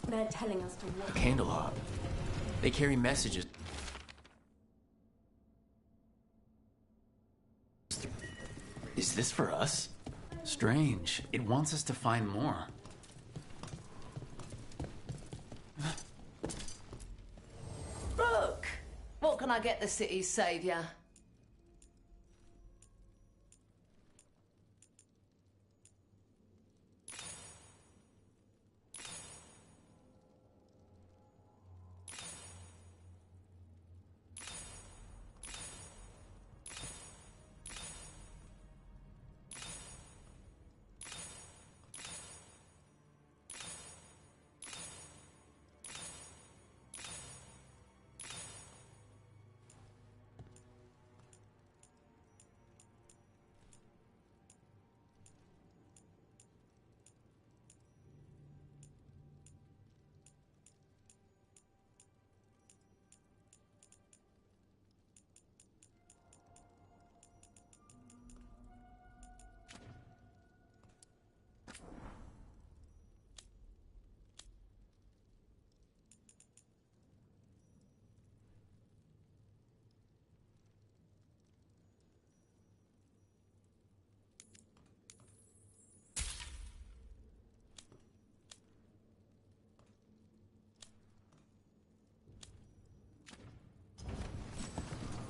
They're telling us to walk. Candelab. They carry messages. Is this for us? Strange. It wants us to find more. Look! What can I get the city's savior?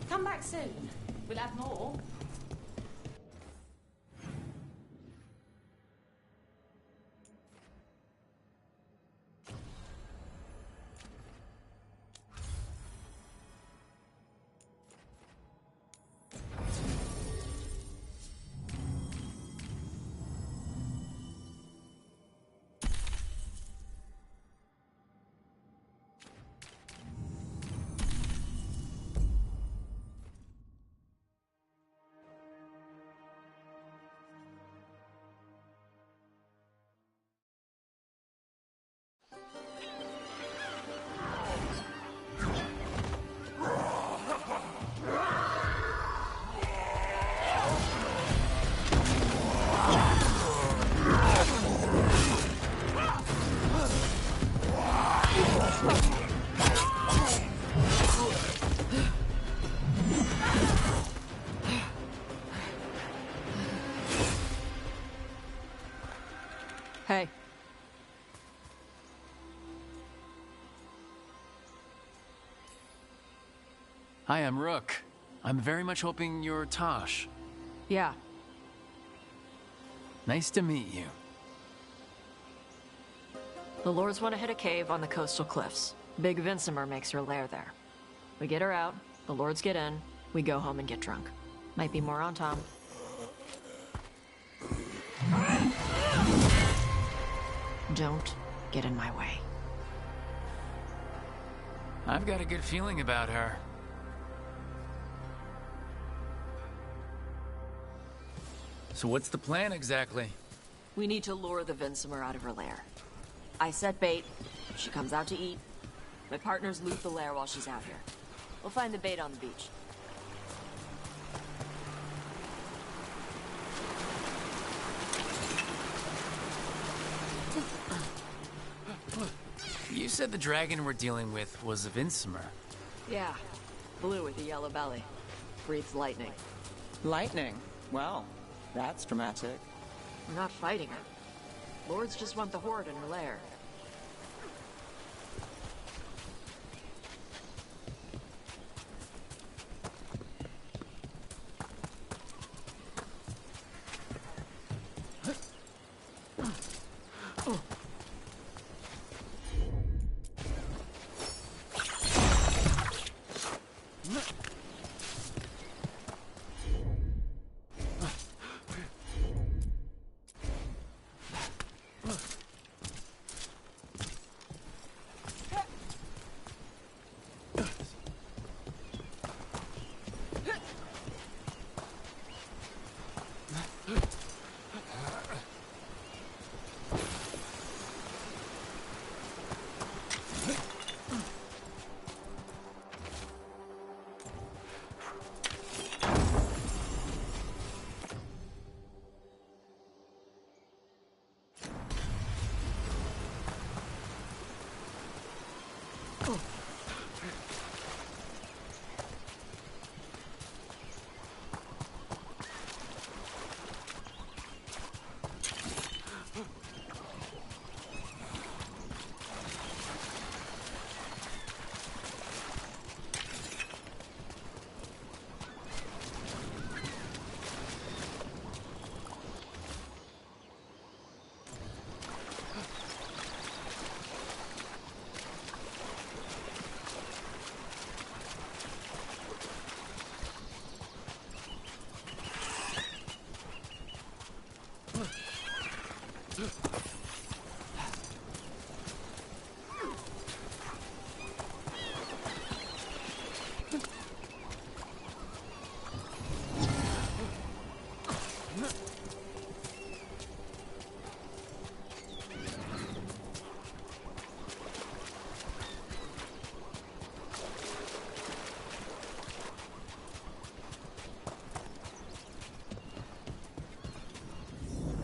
Come back soon. We'll have more. Hey. Hi, I'm Rook. I'm very much hoping you're Tosh. Yeah. Nice to meet you. The Lords want to hit a cave on the coastal cliffs. Big Vincimer makes her lair there. We get her out, the Lords get in, we go home and get drunk. Might be more on Tom. Don't get in my way. I've got a good feeling about her. So what's the plan exactly? We need to lure the Vincimer out of her lair. I set bait, she comes out to eat. My partners loot the lair while she's out here. We'll find the bait on the beach. You said the dragon we're dealing with was a Vincimer. Yeah, blue with a yellow belly. Breathes lightning. Lightning? Well, that's dramatic. We're not fighting her. Lords just want the Horde in her lair.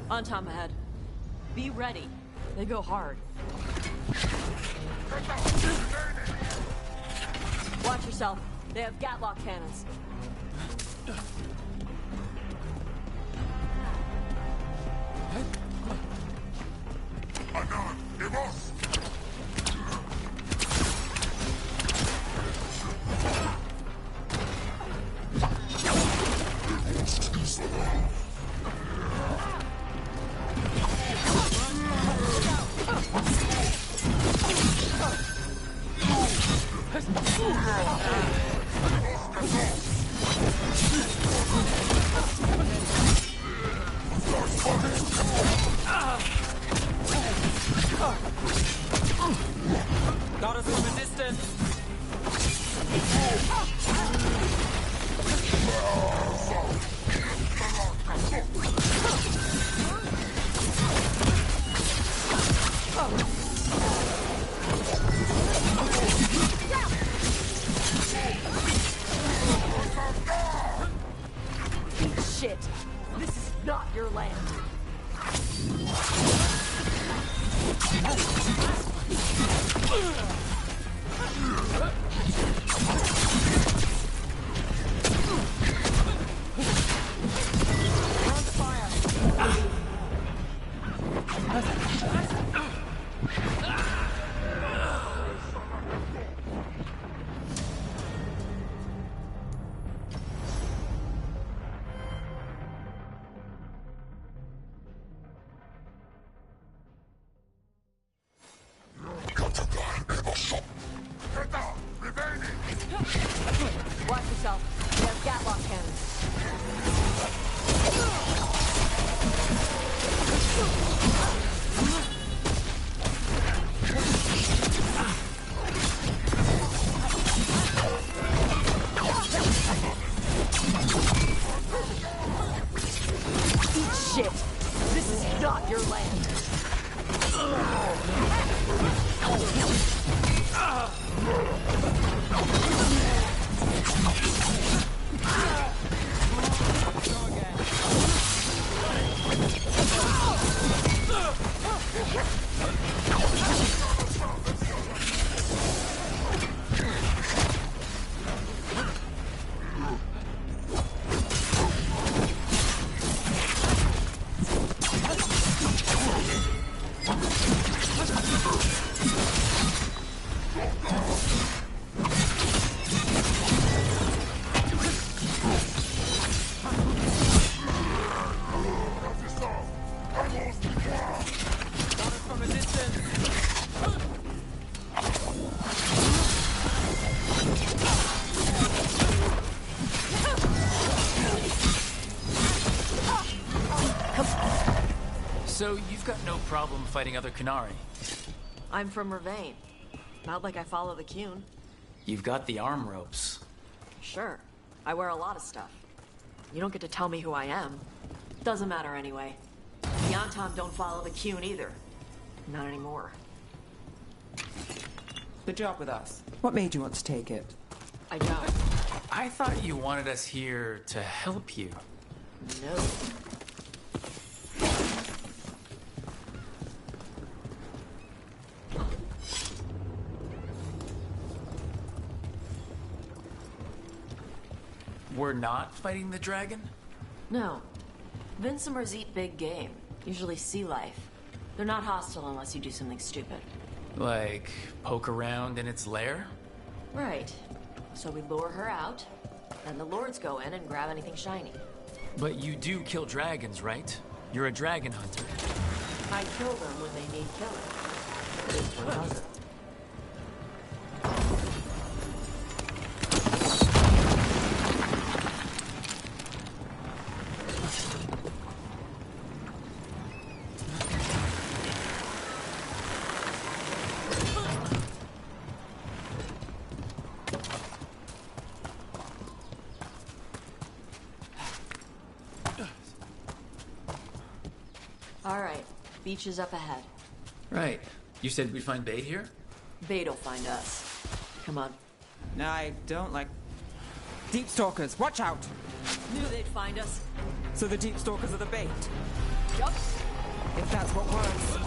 On Tom ahead. Be ready. They go hard. Watch yourself. They have Gatlock cannons. Got us in resistance. Shit. This is not your land. Watch yourself. They have Gatlock cannons. Eat shit. This is not your land. So you've got no problem fighting other Qunari. I'm from Ravain. Not like I follow the Qun. You've got the arm ropes. Sure. I wear a lot of stuff. You don't get to tell me who I am. Doesn't matter anyway. The Antam don't follow the Qun either. Not anymore. Good job with us. What made you want to take it? I don't. I thought you wanted us here to help you. No. We're not fighting the dragon? No. Vincimers eat big game. Usually sea life. They're not hostile unless you do something stupid. Like, poke around in its lair? Right. So we lure her out, then the lords go in and grab anything shiny. But you do kill dragons, right? You're a dragon hunter. I kill them when they need killing. Who doesn't? All right, beach is up ahead. Right. You said we'd find bait here? Bait'll find us. Come on. I don't like... Deep stalkers, watch out! Knew they'd find us. So the deep stalkers are the bait. Yup. If that's what works.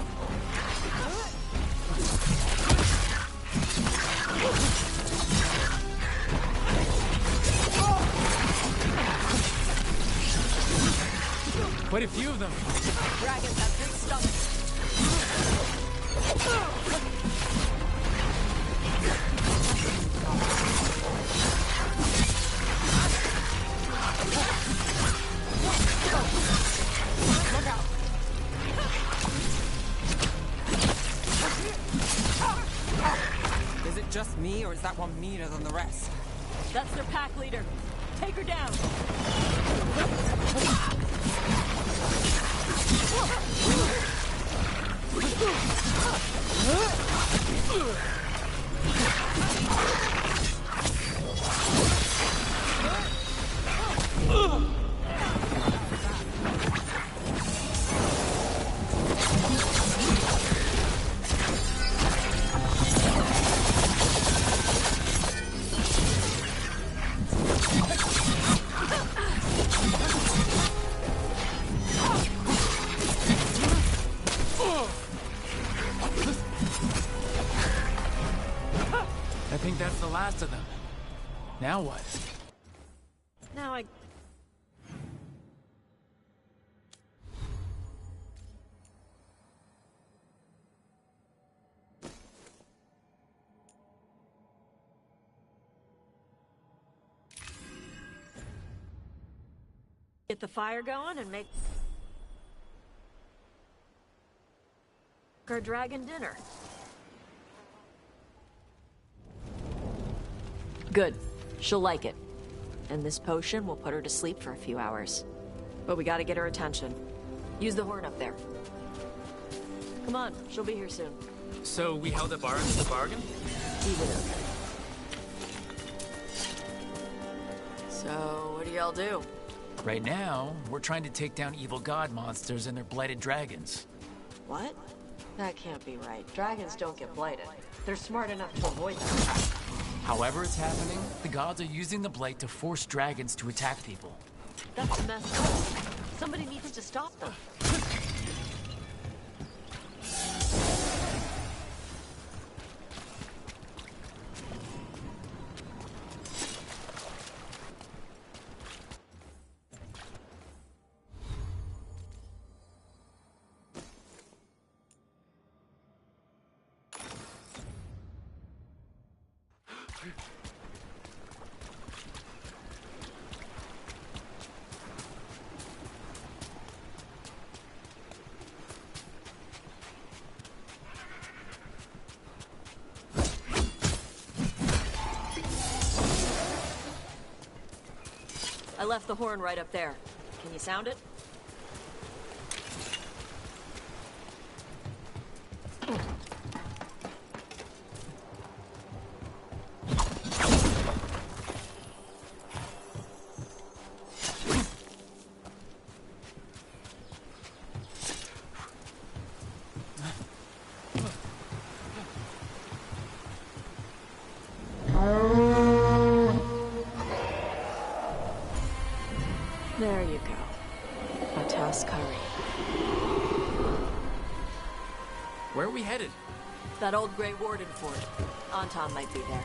Quite a few of them. Dragons have big stomachs. Look out! Is it just me, or is that one meaner than the rest? That's their pack leader. Take her down. I think that's the last of them. Now what? Now I... Get the fire going and make our dragon dinner. Good. She'll like it. And this potion will put her to sleep for a few hours. But we gotta get her attention. Use the horn up there. Come on, she'll be here soon. So we held up our end of the bargain? Even up. So, what do y'all do? Right now, we're trying to take down evil god monsters and their blighted dragons. What? That can't be right. Dragons don't get blighted. They're smart enough to avoid them. However it's happening, the gods are using the blight to force dragons to attack people. That's messed up. Somebody needs to stop them. I left the horn right up there. Can you sound it? There you go. A toss curry. Where are we headed? That old Grey Warden fort. Anton might be there.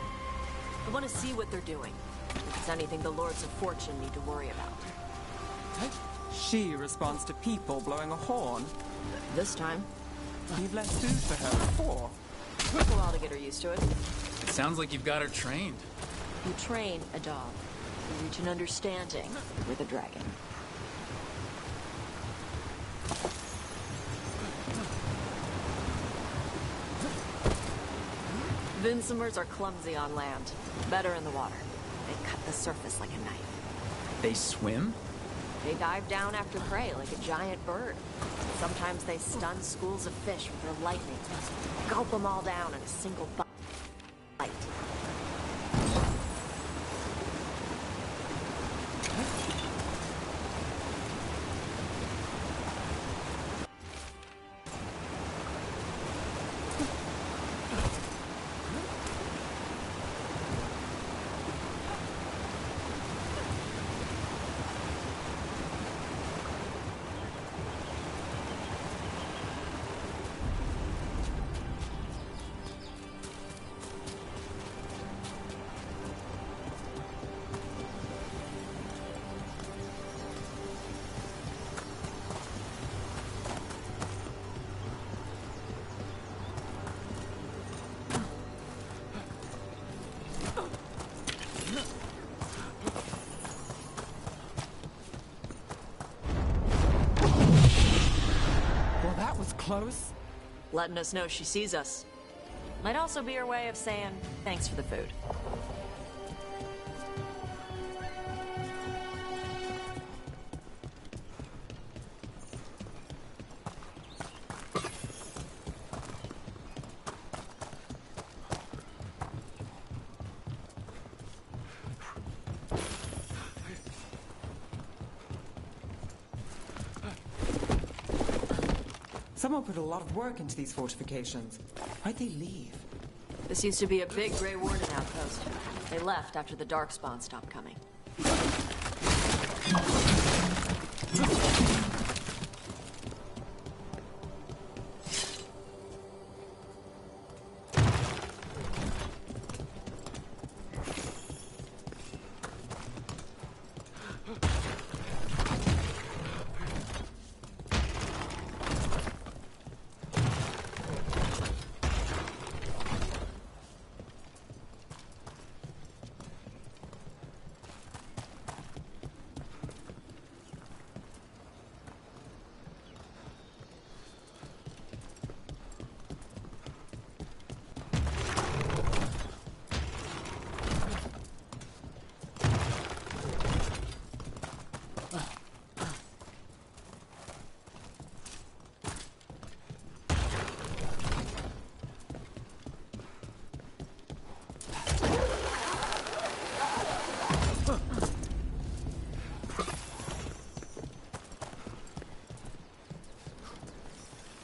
I want to see what they're doing. If it's anything the Lords of Fortune need to worry about. She responds to people blowing a horn. This time, You've left food for her before. took a while to get her used to it. It sounds like you've got her trained. You train a dog. You reach an understanding with a dragon. Vincimers are clumsy on land, better in the water. They cut the surface like a knife. They swim? They dive down after prey like a giant bird. Sometimes they stun schools of fish with their lightning. Gulp them all down in a single bite. close? Letting us know she sees us. Might also be her way of saying thanks for the food. Someone put a lot of work into these fortifications. Why'd they leave? This used to be a big Grey Warden outpost. They left after the Darkspawn stopped coming.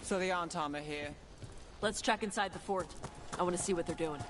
So the Aunt armor here. Let's check inside the fort. I want to see what they're doing.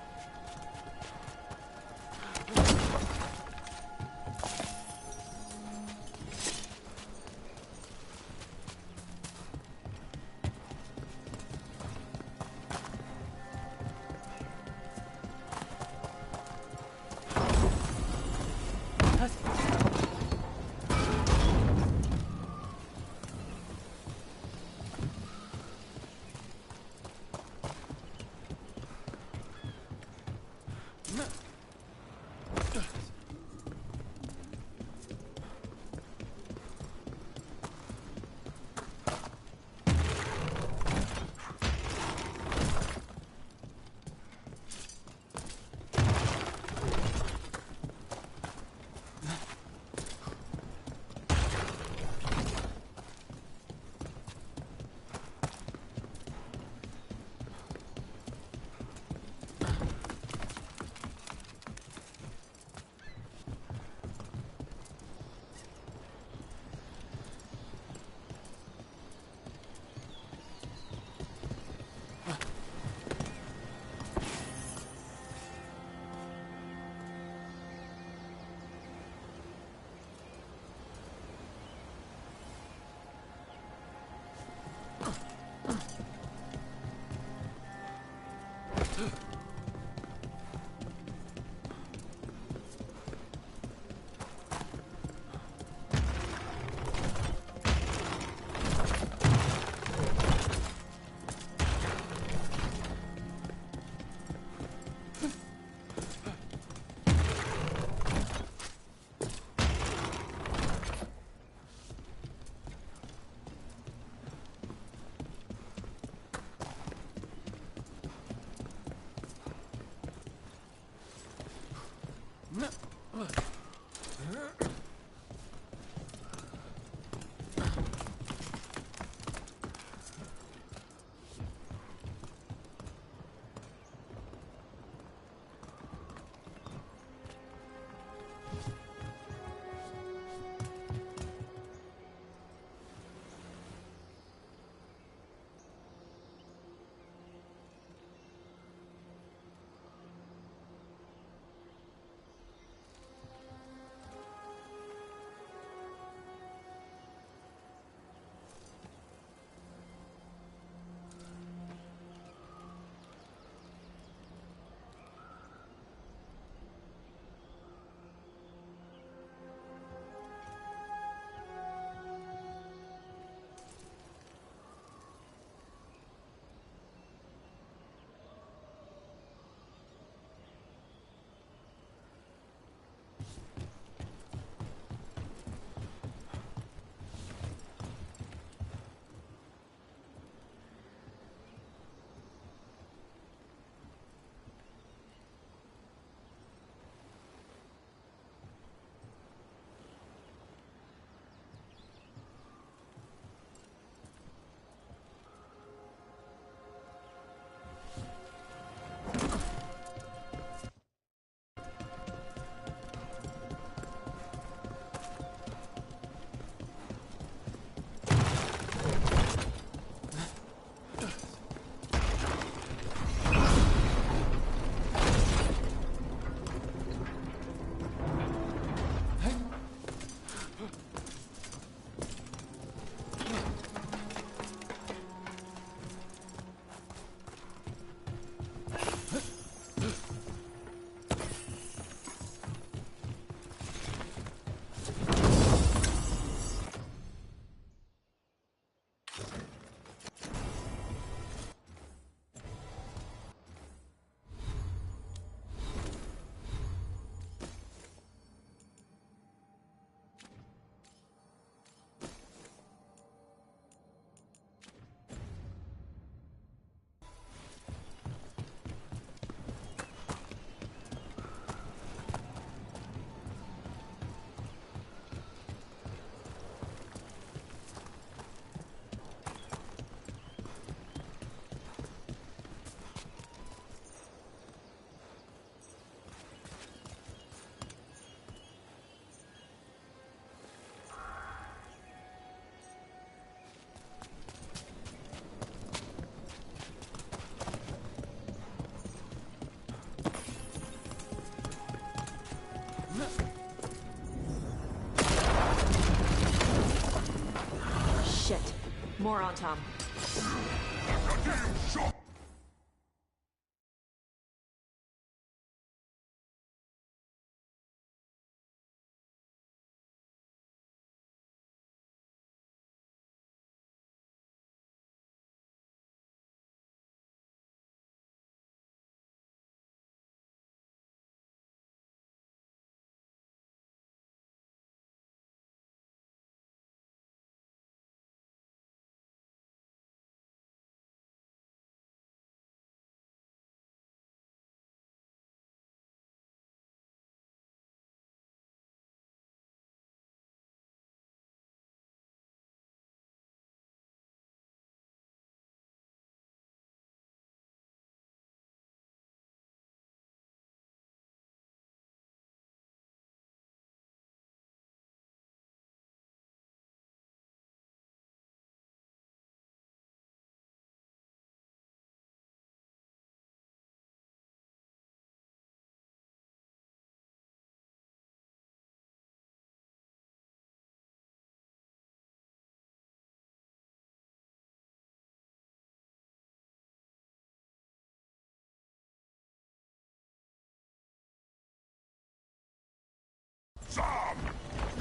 More on Tom.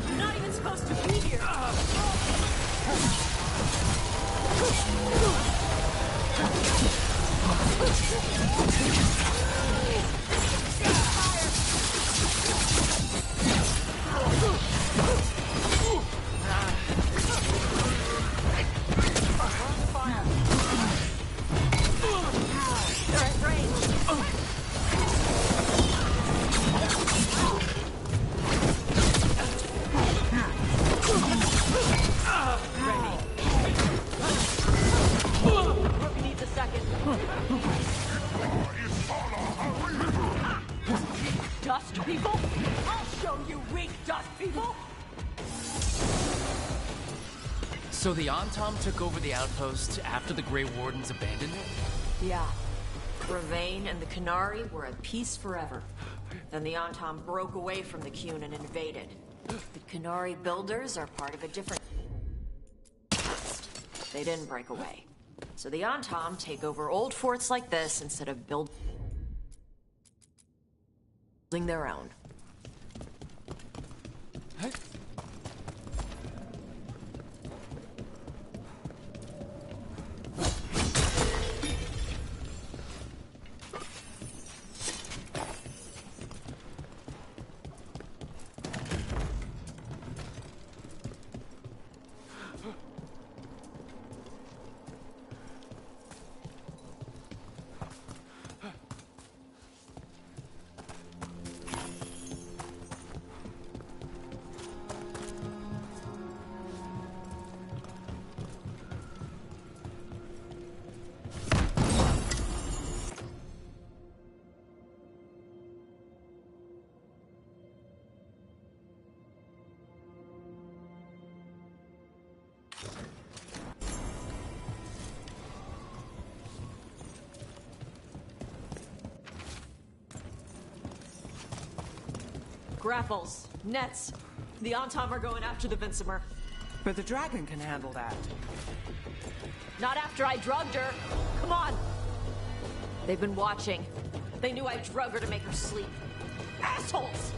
You're not even supposed to be here! They're at range! Dust people? I'll show you weak dust people! So the Antom took over the outpost after the Grey Wardens abandoned it? Yeah. Ravain and the Canary were at peace forever. Then the Antom broke away from the Qun and invaded. The Canary builders are part of a different... They didn't break away. So the Antom take over old forts like this instead of building their own. Grapples, nets. The Antom are going after the Vinsimer. But the dragon can handle that. Not after I drugged her. Come on. They've been watching. They knew I drug her to make her sleep. Assholes!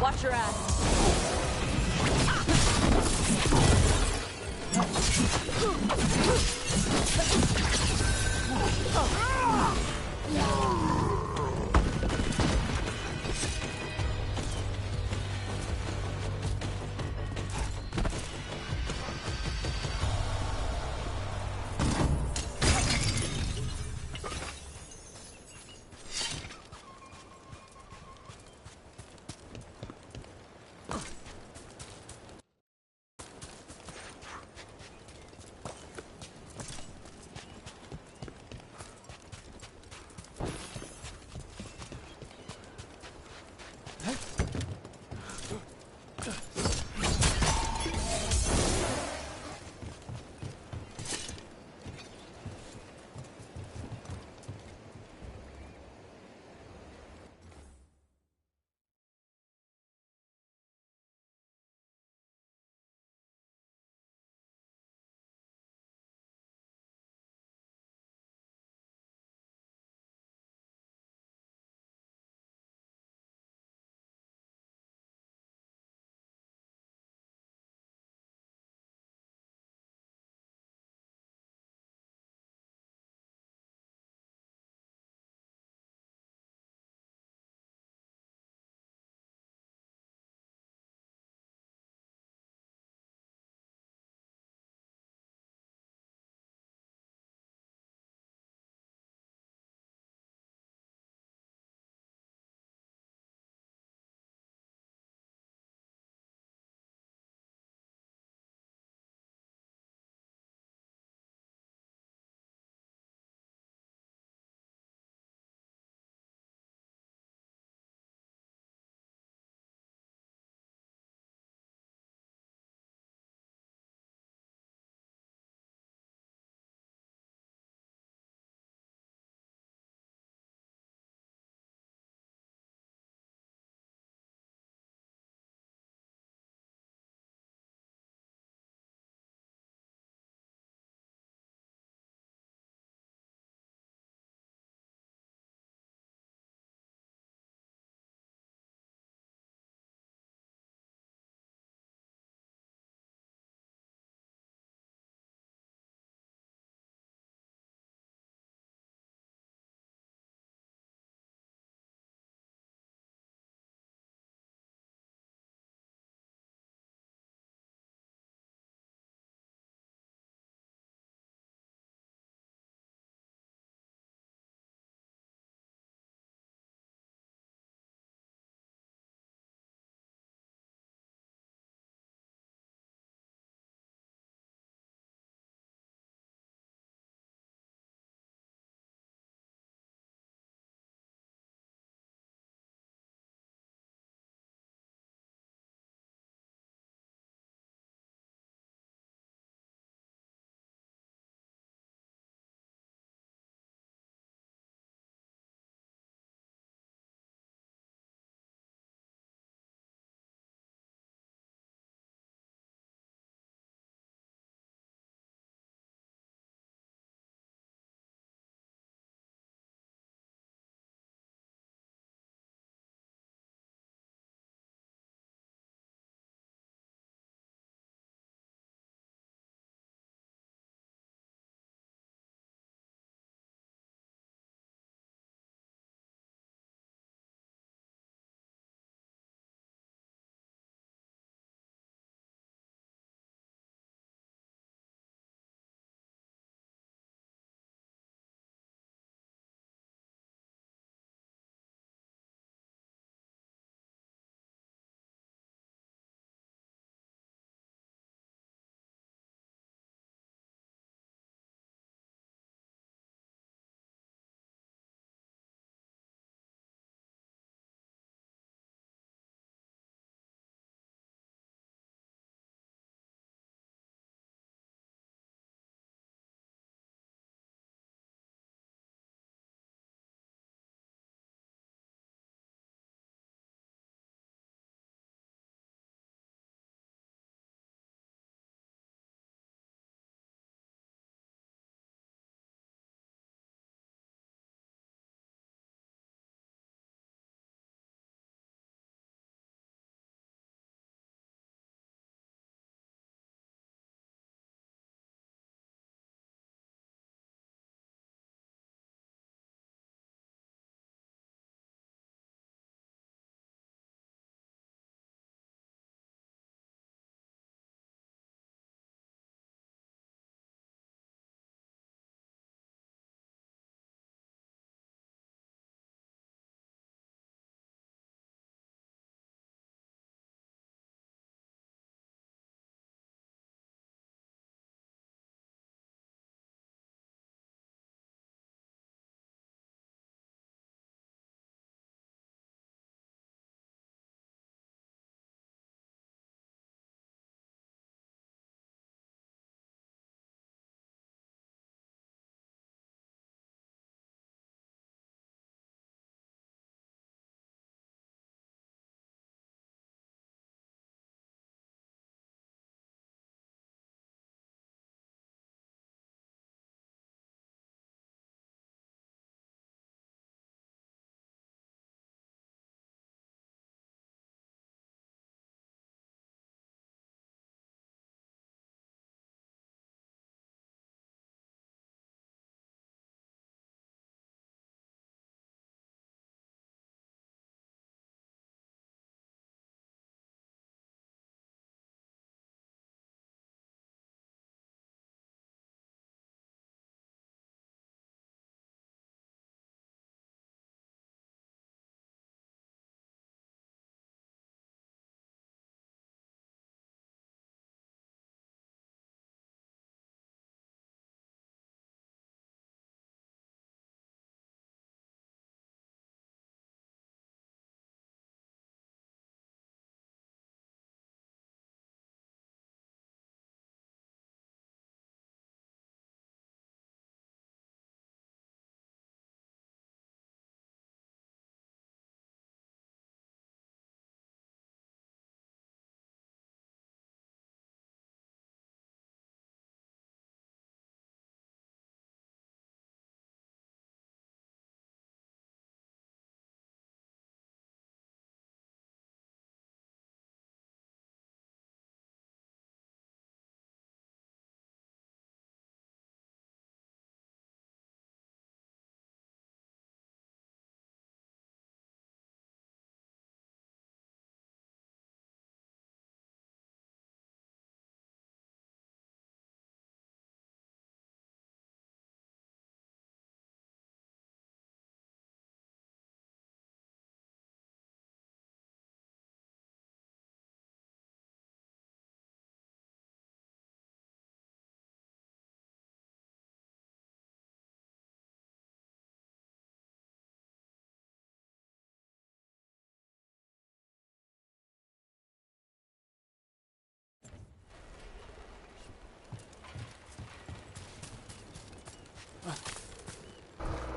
Watch your ass.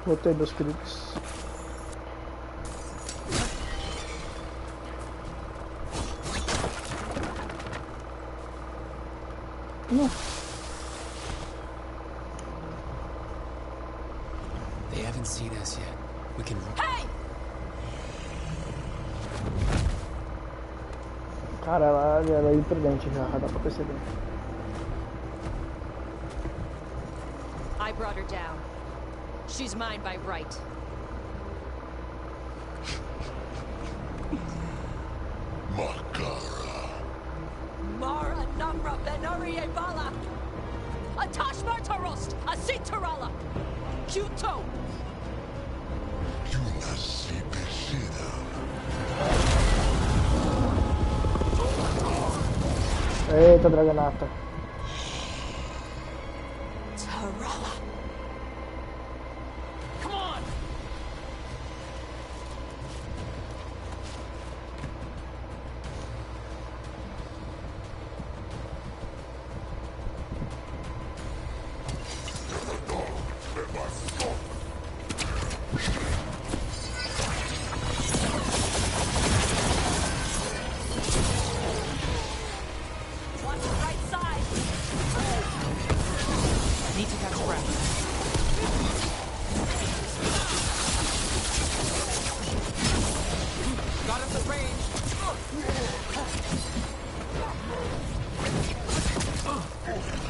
Botei 2 cliques. Não. They haven't seen us yet. We can. Hey! Cara, ela é imprudente já dá pra perceber. I brought her down. She's mine by right. Makara. Mara Namra Benari Evala! Atash Martarost! Asitarala! Kuto! Yunasi Pesida. Eita, Dragonata. Tarala! Come on! Watch the right side! Need to catch breath. Got us at range.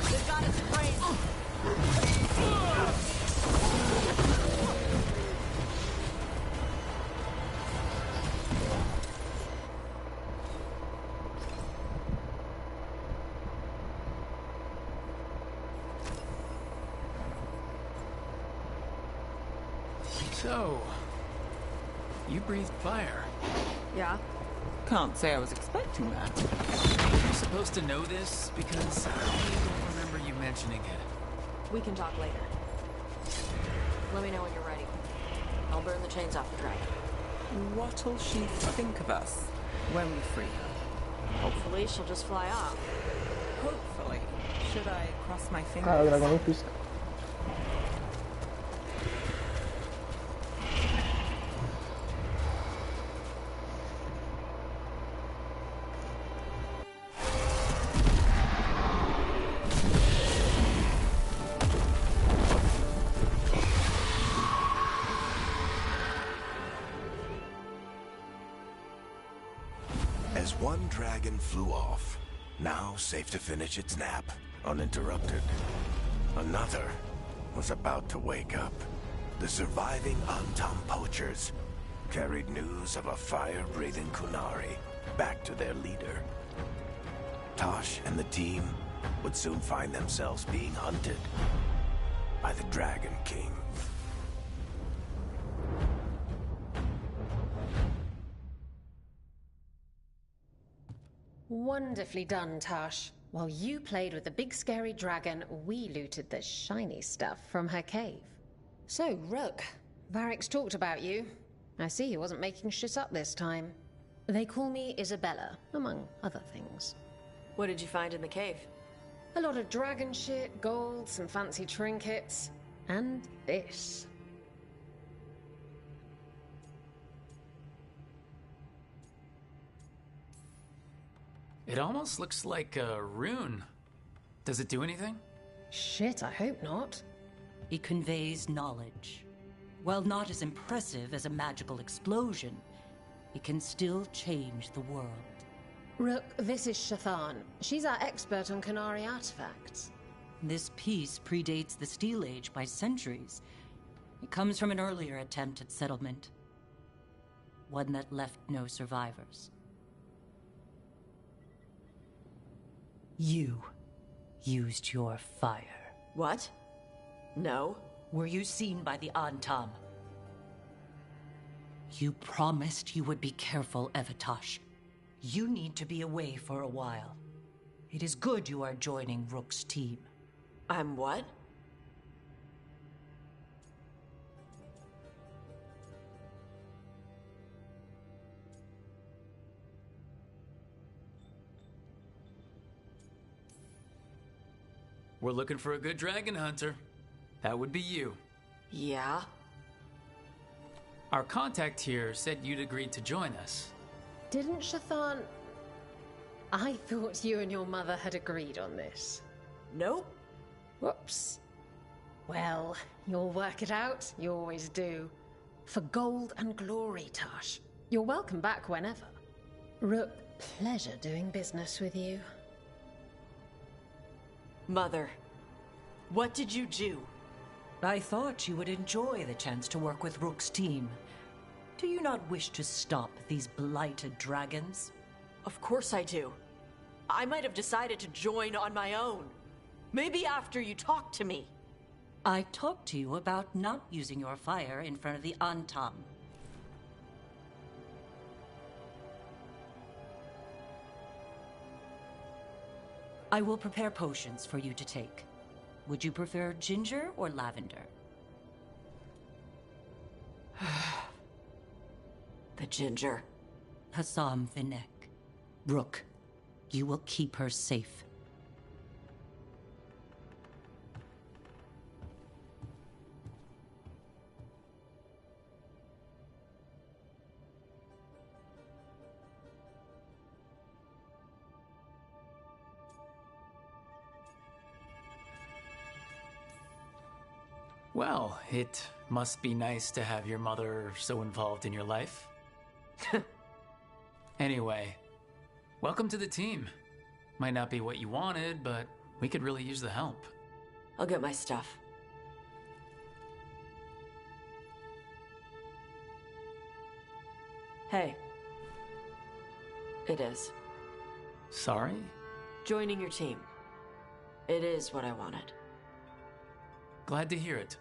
They've got us at range. So, you breathed fire. Yeah? Can't say I was expecting that. You're supposed to know this because I don't remember you mentioning it. We can talk later. Let me know when you're ready. I'll burn the chains off the dragon. What'll she think of us when we free her? Hopefully she'll just fly off. Hopefully. Should I cross my Cara, o fingers? dragão nem pisca. As one dragon flew off, now safe to finish its nap, uninterrupted, another was about to wake up. The surviving Antam poachers carried news of a fire-breathing Kunari back to their leader. Tosh and the team would soon find themselves being hunted by the Dragon King. Wonderfully done, Tash. While you played with the big scary dragon, we looted the shiny stuff from her cave. So, Rook, Varric's talked about you. I see he wasn't making shit up this time. They call me Isabella, among other things. What did you find in the cave? A lot of dragon shit, gold, some fancy trinkets, and this. It almost looks like a rune. Does it do anything? Shit, I hope not. It conveys knowledge. While not as impressive as a magical explosion, it can still change the world. Rook, this is Shathan. She's our expert on Kunari artifacts. This piece predates the Steel Age by centuries. It comes from an earlier attempt at settlement. One that left no survivors. You used your fire. What? No. Were you seen by the Antam? You promised you would be careful, Evatosh. You need to be away for a while. It is good you are joining Rook's team. I'm what? We're looking for a good dragon hunter. That would be you. Yeah? Our contact here said you'd agreed to join us. Didn't Shathan... I thought you and your mother had agreed on this. Nope. Whoops. Well, you'll work it out. You always do. For gold and glory, Tash. You're welcome back whenever. Rook, pleasure doing business with you. Mother, what did you do? I thought you would enjoy the chance to work with Rook's team. Do you not wish to stop these blighted dragons? Of course I do. I might have decided to join on my own. Maybe after you talked to me. I talked to you about not using your fire in front of the Antam. I will prepare potions for you to take. Would you prefer ginger or lavender? The ginger. Hassam Vinek. Rook, you will keep her safe. Well, it must be nice to have your mother so involved in your life. Anyway, welcome to the team. Might not be what you wanted, but we could really use the help. I'll get my stuff. Hey. It is. Sorry? Joining your team. It is what I wanted. Glad to hear it.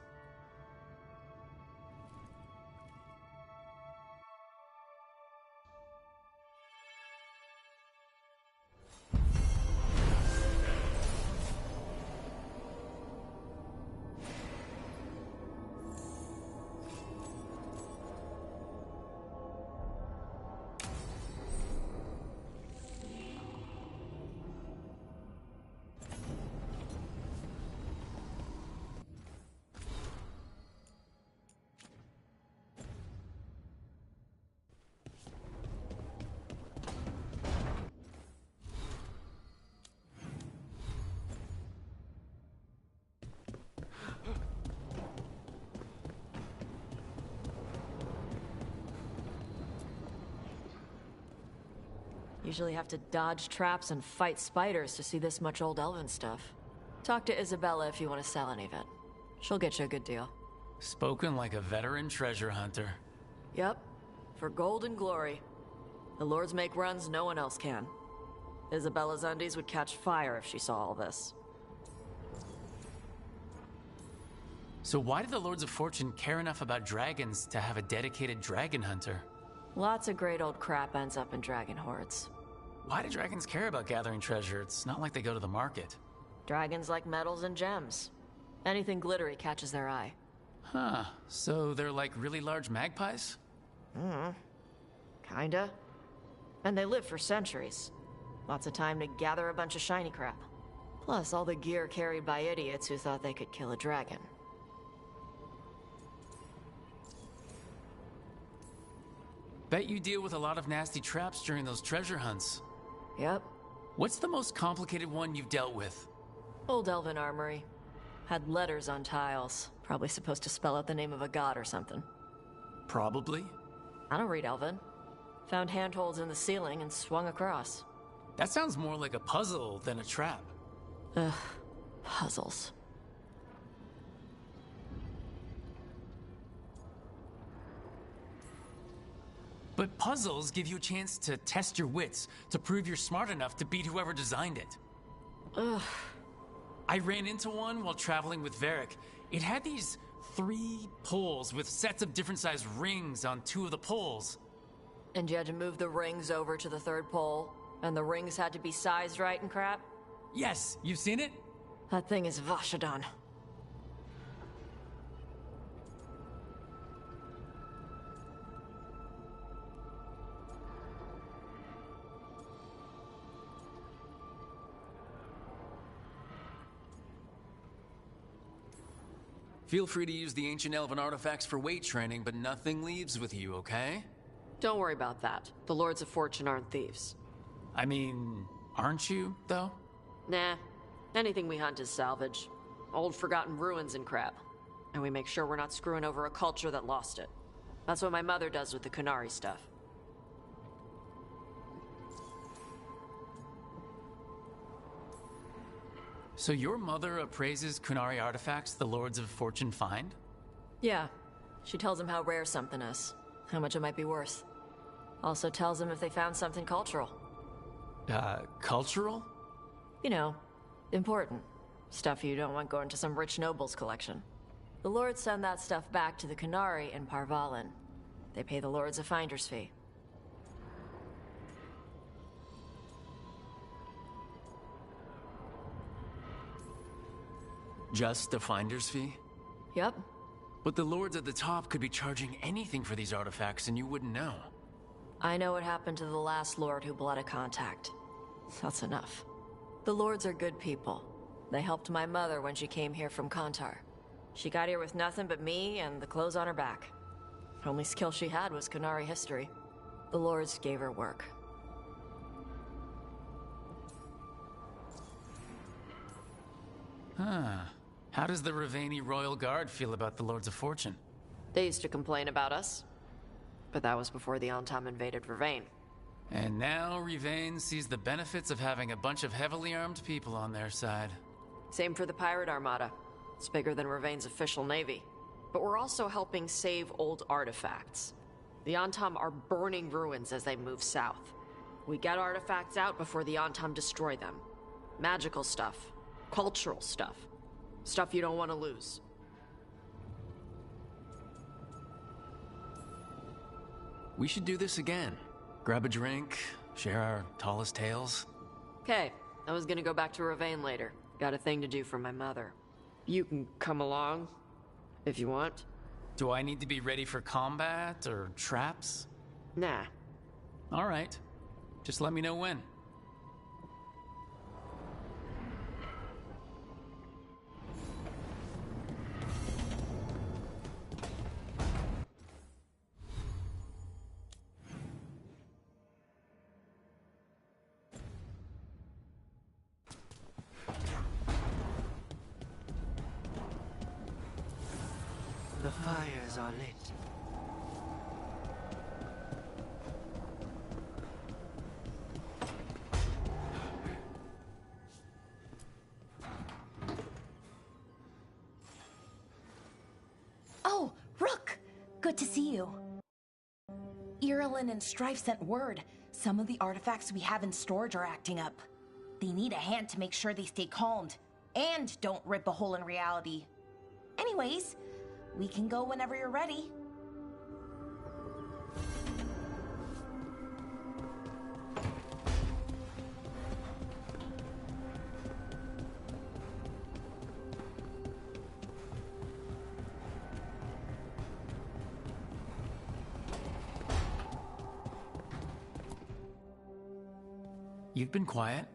Usually have to dodge traps and fight spiders to see this much old elven stuff. Talk to Isabella if you want to sell any of it. She'll get you a good deal. Spoken like a veteran treasure hunter. Yep. For gold and glory. The lords make runs no one else can. Isabella's undies would catch fire if she saw all this. So why did the Lords of Fortune care enough about dragons to have a dedicated dragon hunter? Lots of great old crap ends up in dragon hordes. Why do dragons care about gathering treasure? It's not like they go to the market. Dragons like metals and gems. Anything glittery catches their eye. Huh, so they're like really large magpies? Kinda. And they live for centuries. Lots of time to gather a bunch of shiny crap. Plus all the gear carried by idiots who thought they could kill a dragon. Bet you deal with a lot of nasty traps during those treasure hunts. Yep. What's the most complicated one you've dealt with? Old elven armory. Had letters on tiles. Probably supposed to spell out the name of a god or something. Probably. I don't read elven. Found handholds in the ceiling and swung across. That sounds more like a puzzle than a trap. Ugh. Puzzles. But puzzles give you a chance to test your wits, to prove you're smart enough to beat whoever designed it. Ugh. I ran into one while traveling with Varric. It had these 3 poles with sets of different sized rings on 2 of the poles. And you had to move the rings over to the 3rd pole? And the rings had to be sized right and crap? Yes, you've seen it? That thing is Vashadan. Feel free to use the ancient elven artifacts for weight training, but nothing leaves with you, okay? Don't worry about that. The Lords of Fortune aren't thieves. I mean, aren't you, though? Nah. Anything we hunt is salvage. Old forgotten ruins and crap. And we make sure we're not screwing over a culture that lost it. That's what my mother does with the Kunari stuff. So your mother appraises Kunari artifacts the Lords of Fortune find? Yeah. She tells them how rare something is, how much it might be worth. Also tells them if they found something cultural. Cultural? You know, important. Stuff you don't want going to some rich noble's collection. The Lords send that stuff back to the Kunari in Parvalin. They pay the Lords a finder's fee. Just a finder's fee? Yep. But the Lords at the top could be charging anything for these artifacts and you wouldn't know. I know what happened to the last Lord who blotted contact. That's enough. The Lords are good people. They helped my mother when she came here from Kantar. She got here with nothing but me and the clothes on her back. Only skill she had was Kunari history. The Lords gave her work. Huh. How does the Ravani Royal Guard feel about the Lords of Fortune? They used to complain about us. But that was before the Antam invaded Ravane. And now Ravane sees the benefits of having a bunch of heavily armed people on their side. Same for the Pirate Armada. It's bigger than Ravane's official navy. But we're also helping save old artifacts. The Antam are burning ruins as they move south. We get artifacts out before the Antam destroy them. Magical stuff. Cultural stuff. Stuff you don't want to lose. We should do this again. Grab a drink, share our tallest tales. Okay, I was gonna go back to Ravane later. Got a thing to do for my mother. You can come along, if you want. Do I need to be ready for combat or traps? Nah. All right. Just let me know when. The fires are lit. Oh, Rook! Good to see you. Irilyn and Strife sent word. Some of the artifacts we have in storage are acting up. They need a hand to make sure they stay calmed, and don't rip a hole in reality. Anyways, we can go whenever you're ready. You've been quiet.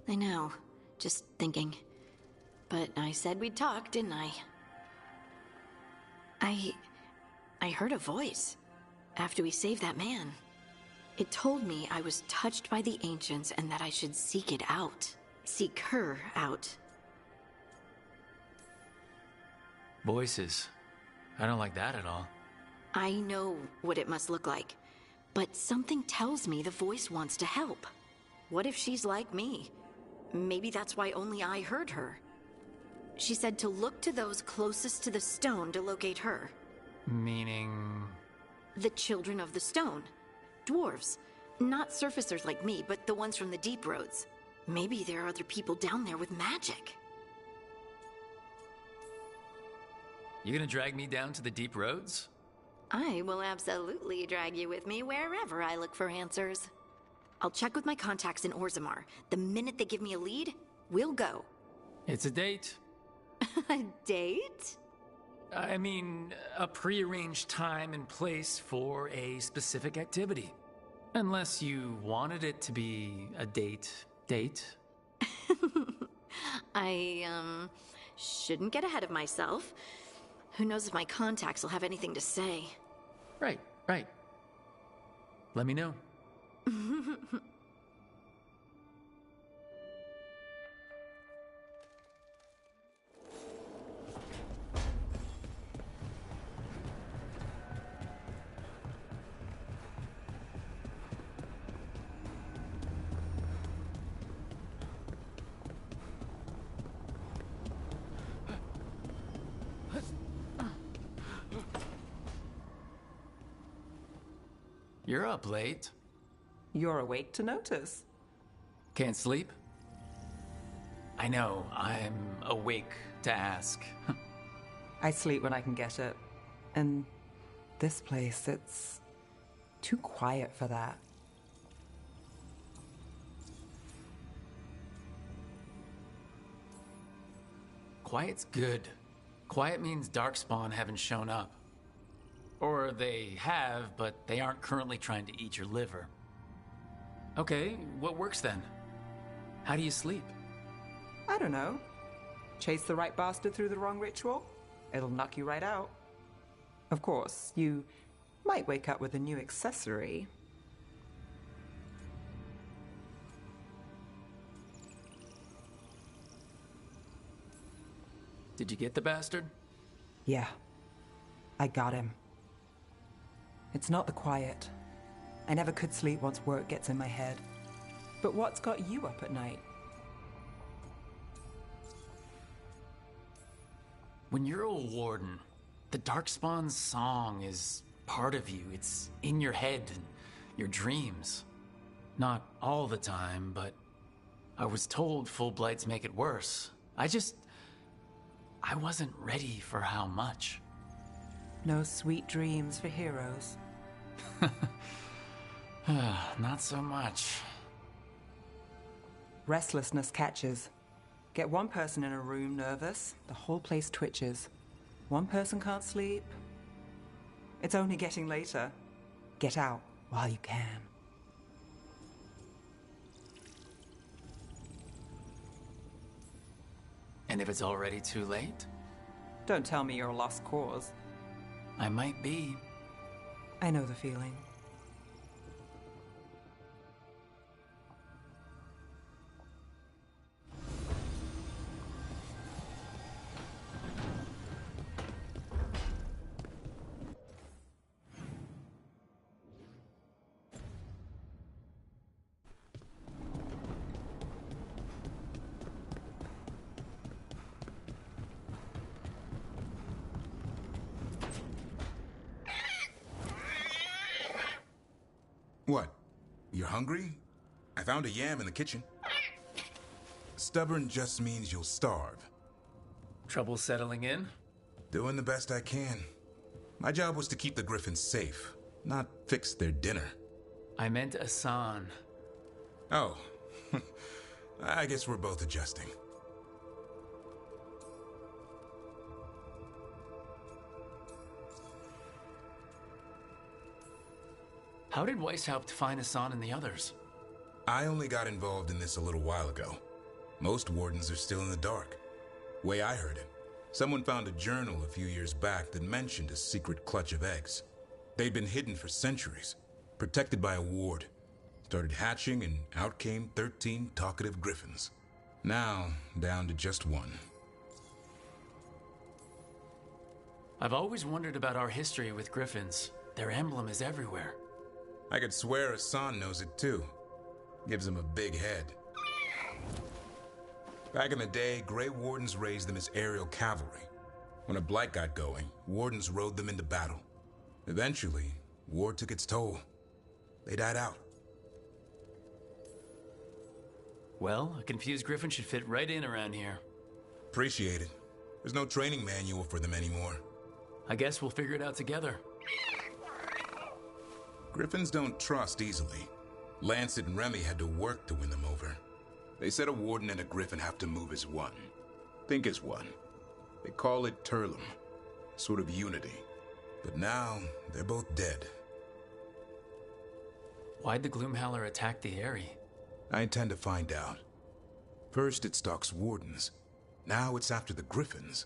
I know. Just thinking. But I said we'd talk, didn't I? I heard a voice after we saved that man. It told me I was touched by the ancients and that I should seek it out. Seek her out. Voices. I don't like that at all. I know what it must look like, but something tells me the voice wants to help. What if she's like me? Maybe that's why only I heard her. She said to look to those closest to the stone to locate her. Meaning? The children of the stone. Dwarves. Not surfacers like me, but the ones from the deep roads. Maybe there are other people down there with magic. You gonna drag me down to the deep roads? I will absolutely drag you with me wherever I look for answers. I'll check with my contacts in Orzammar. The minute they give me a lead, we'll go. It's a date. A date? I mean, a pre-arranged time and place for a specific activity. Unless you wanted it to be a date. Shouldn't get ahead of myself. Who knows if my contacts will have anything to say. Right. Let me know. You're up late. You're awake to notice. Can't sleep? I know, I'm awake to ask. I sleep when I can get it. And this place, it's too quiet for that. Quiet's good. Quiet means Darkspawn haven't shown up. Or they have, but they aren't currently trying to eat your liver. Okay, what works then? How do you sleep? I don't know. Chase the right bastard through the wrong ritual? It'll knock you right out. Of course, you might wake up with a new accessory. Did you get the bastard? Yeah, I got him. It's not the quiet. I never could sleep once work gets in my head. But what's got you up at night? When you're a warden, the Darkspawn's song is part of you. It's in your head and your dreams. Not all the time, but I was told full blights make it worse. I wasn't ready for how much. No sweet dreams for heroes. Not so much. Restlessness catches. Get one person in a room nervous, the whole place twitches. One person can't sleep. It's only getting later. Get out while you can. And if it's already too late? Don't tell me you're a lost cause. I might be. I know the feeling. What? You're hungry? I found a yam in the kitchen. Stubborn just means you'll starve. Trouble settling in? Doing the best I can. My job was to keep the Griffins safe, not fix their dinner. I meant Asan. Oh. I guess we're both adjusting. How did Weishaupt find Asan and the others? I only got involved in this a little while ago. Most wardens are still in the dark. Way I heard it, someone found a journal a few years back that mentioned a secret clutch of eggs. They'd been hidden for centuries, protected by a ward. Started hatching and out came 13 talkative griffins. Now, down to just one. I've always wondered about our history with griffins. Their emblem is everywhere. I could swear Asan knows it too. Gives him a big head. Back in the day, Grey Wardens raised them as aerial cavalry. When a blight got going, Wardens rode them into battle. Eventually, war took its toll. They died out. Well, a confused griffin should fit right in around here. Appreciate it. There's no training manual for them anymore. I guess we'll figure it out together. Griffins don't trust easily. Lancet and Remy had to work to win them over. They said a warden and a griffin have to move as one. Think as one. They call it Turlum. Sort of unity. But now, they're both dead. Why'd the Gloomhowler attack the Eyrie? I intend to find out. First, it stalks wardens. Now it's after the Griffins.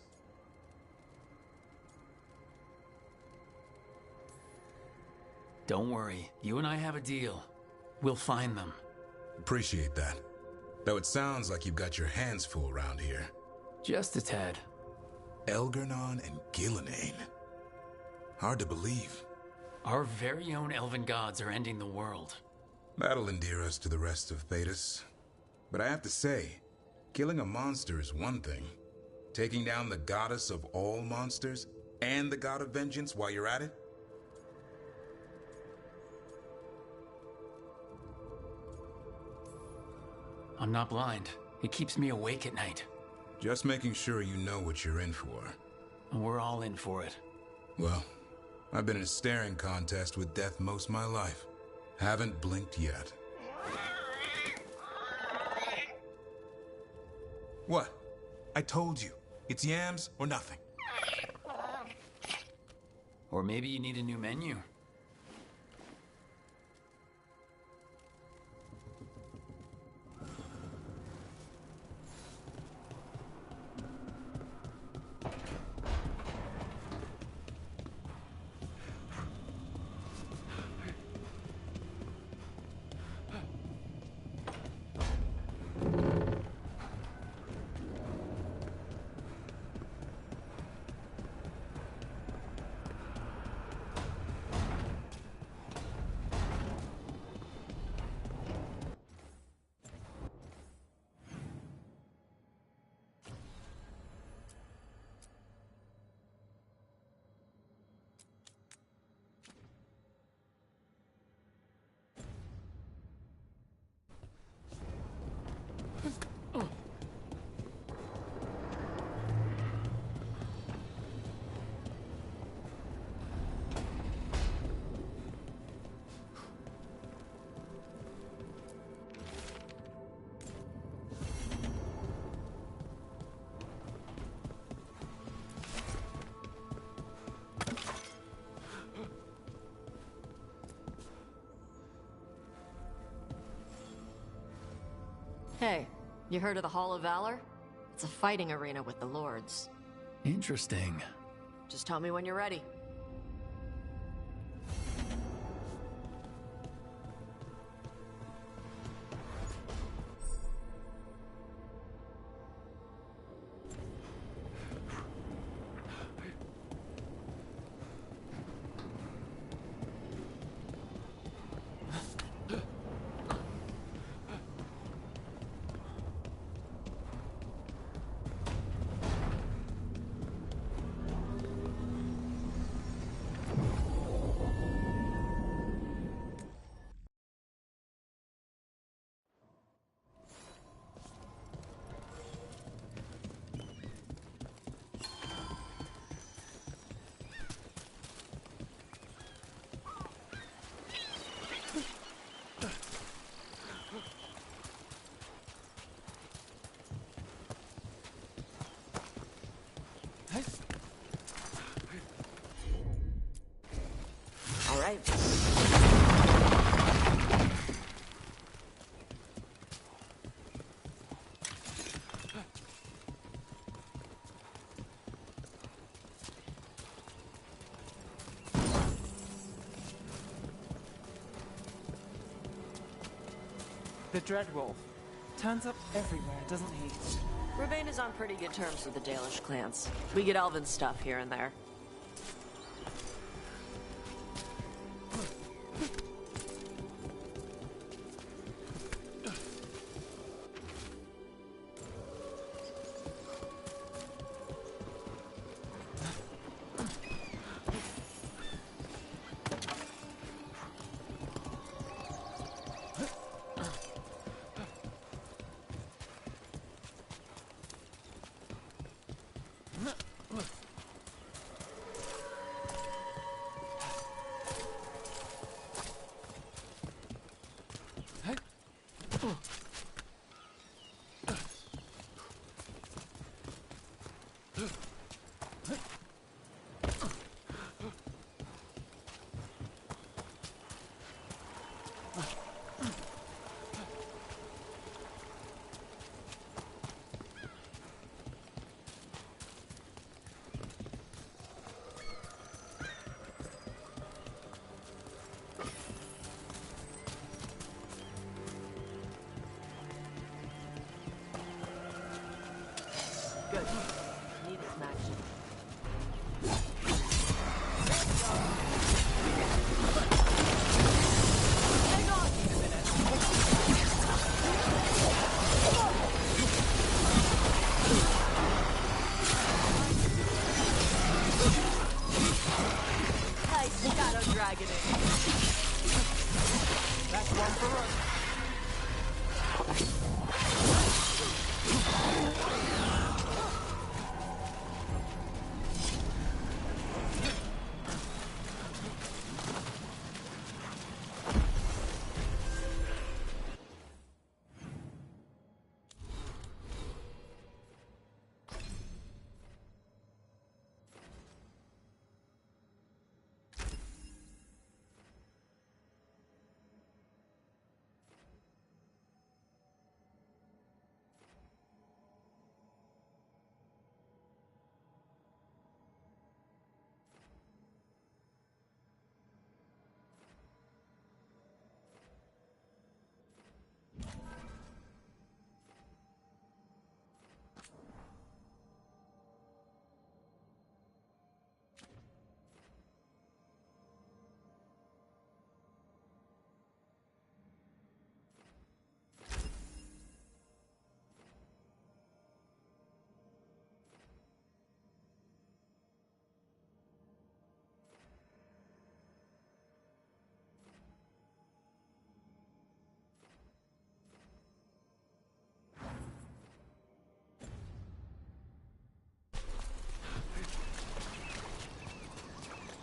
Don't worry. You and I have a deal. We'll find them. Appreciate that. Though it sounds like you've got your hands full around here. Just a tad. Elgernon and Gillenane. Hard to believe. Our very own elven gods are ending the world. That'll endear us to the rest of Thedas. But I have to say, killing a monster is one thing. Taking down the goddess of all monsters and the god of vengeance while you're at it? I'm not blind. It keeps me awake at night. Just making sure you know what you're in for. We're all in for it. Well, I've been in a staring contest with death most of my life. Haven't blinked yet. What? I told you. It's yams or nothing. Or maybe you need a new menu. Hey, you heard of the Hall of Valor? It's a fighting arena with the lords. Interesting. Just tell me when you're ready. All right. The Dreadwolf turns up everywhere, doesn't he? Ravane is on pretty good terms with the Dalish clans. We get elven stuff here and there. Good. Needed some action. Hang on! Need a minute. Nice Mikado dragon in. That's one for us.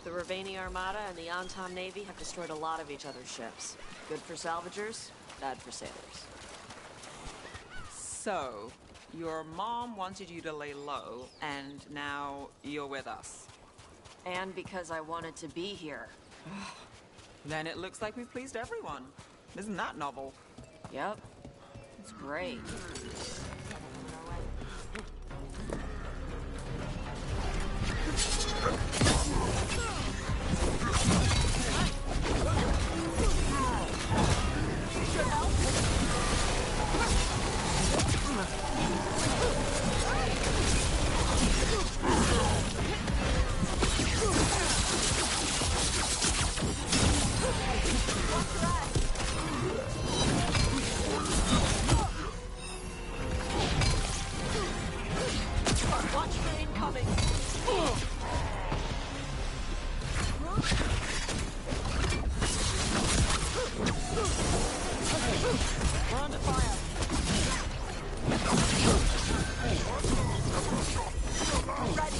The Ravani Armada and the Antom Navy have destroyed a lot of each other's ships. Good for salvagers, bad for sailors. So, your mom wanted you to lay low, and now you're with us. And because I wanted to be here. Then it looks like we've pleased everyone. Isn't that novel? Yep. It's great. Watch for incoming! We're under fire! Ready!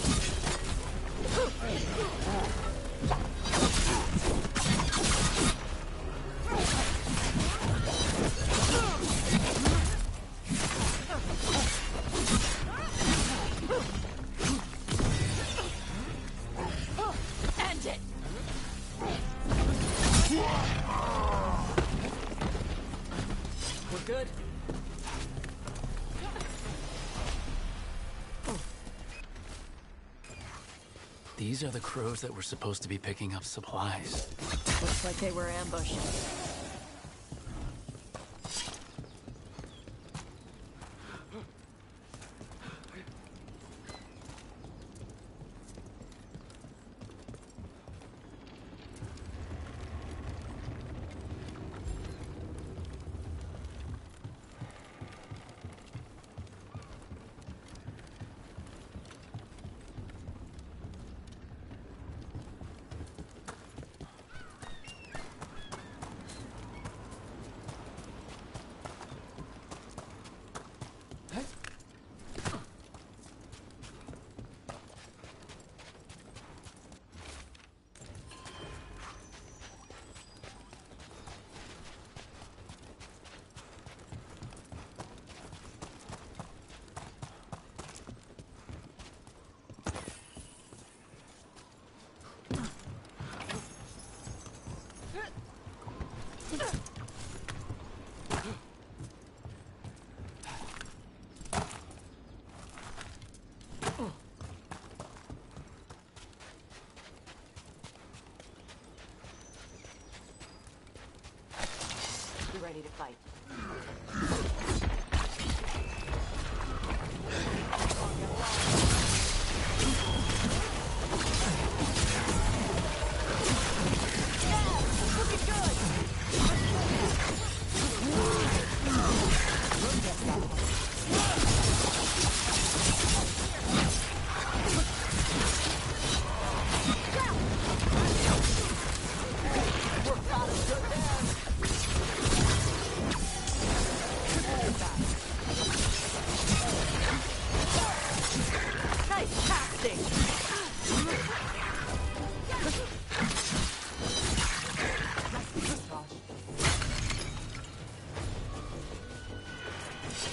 End it! We're good. These are the crows that were supposed to be picking up supplies. Looks like they were ambushed. Be ready to fight.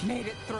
Made it through.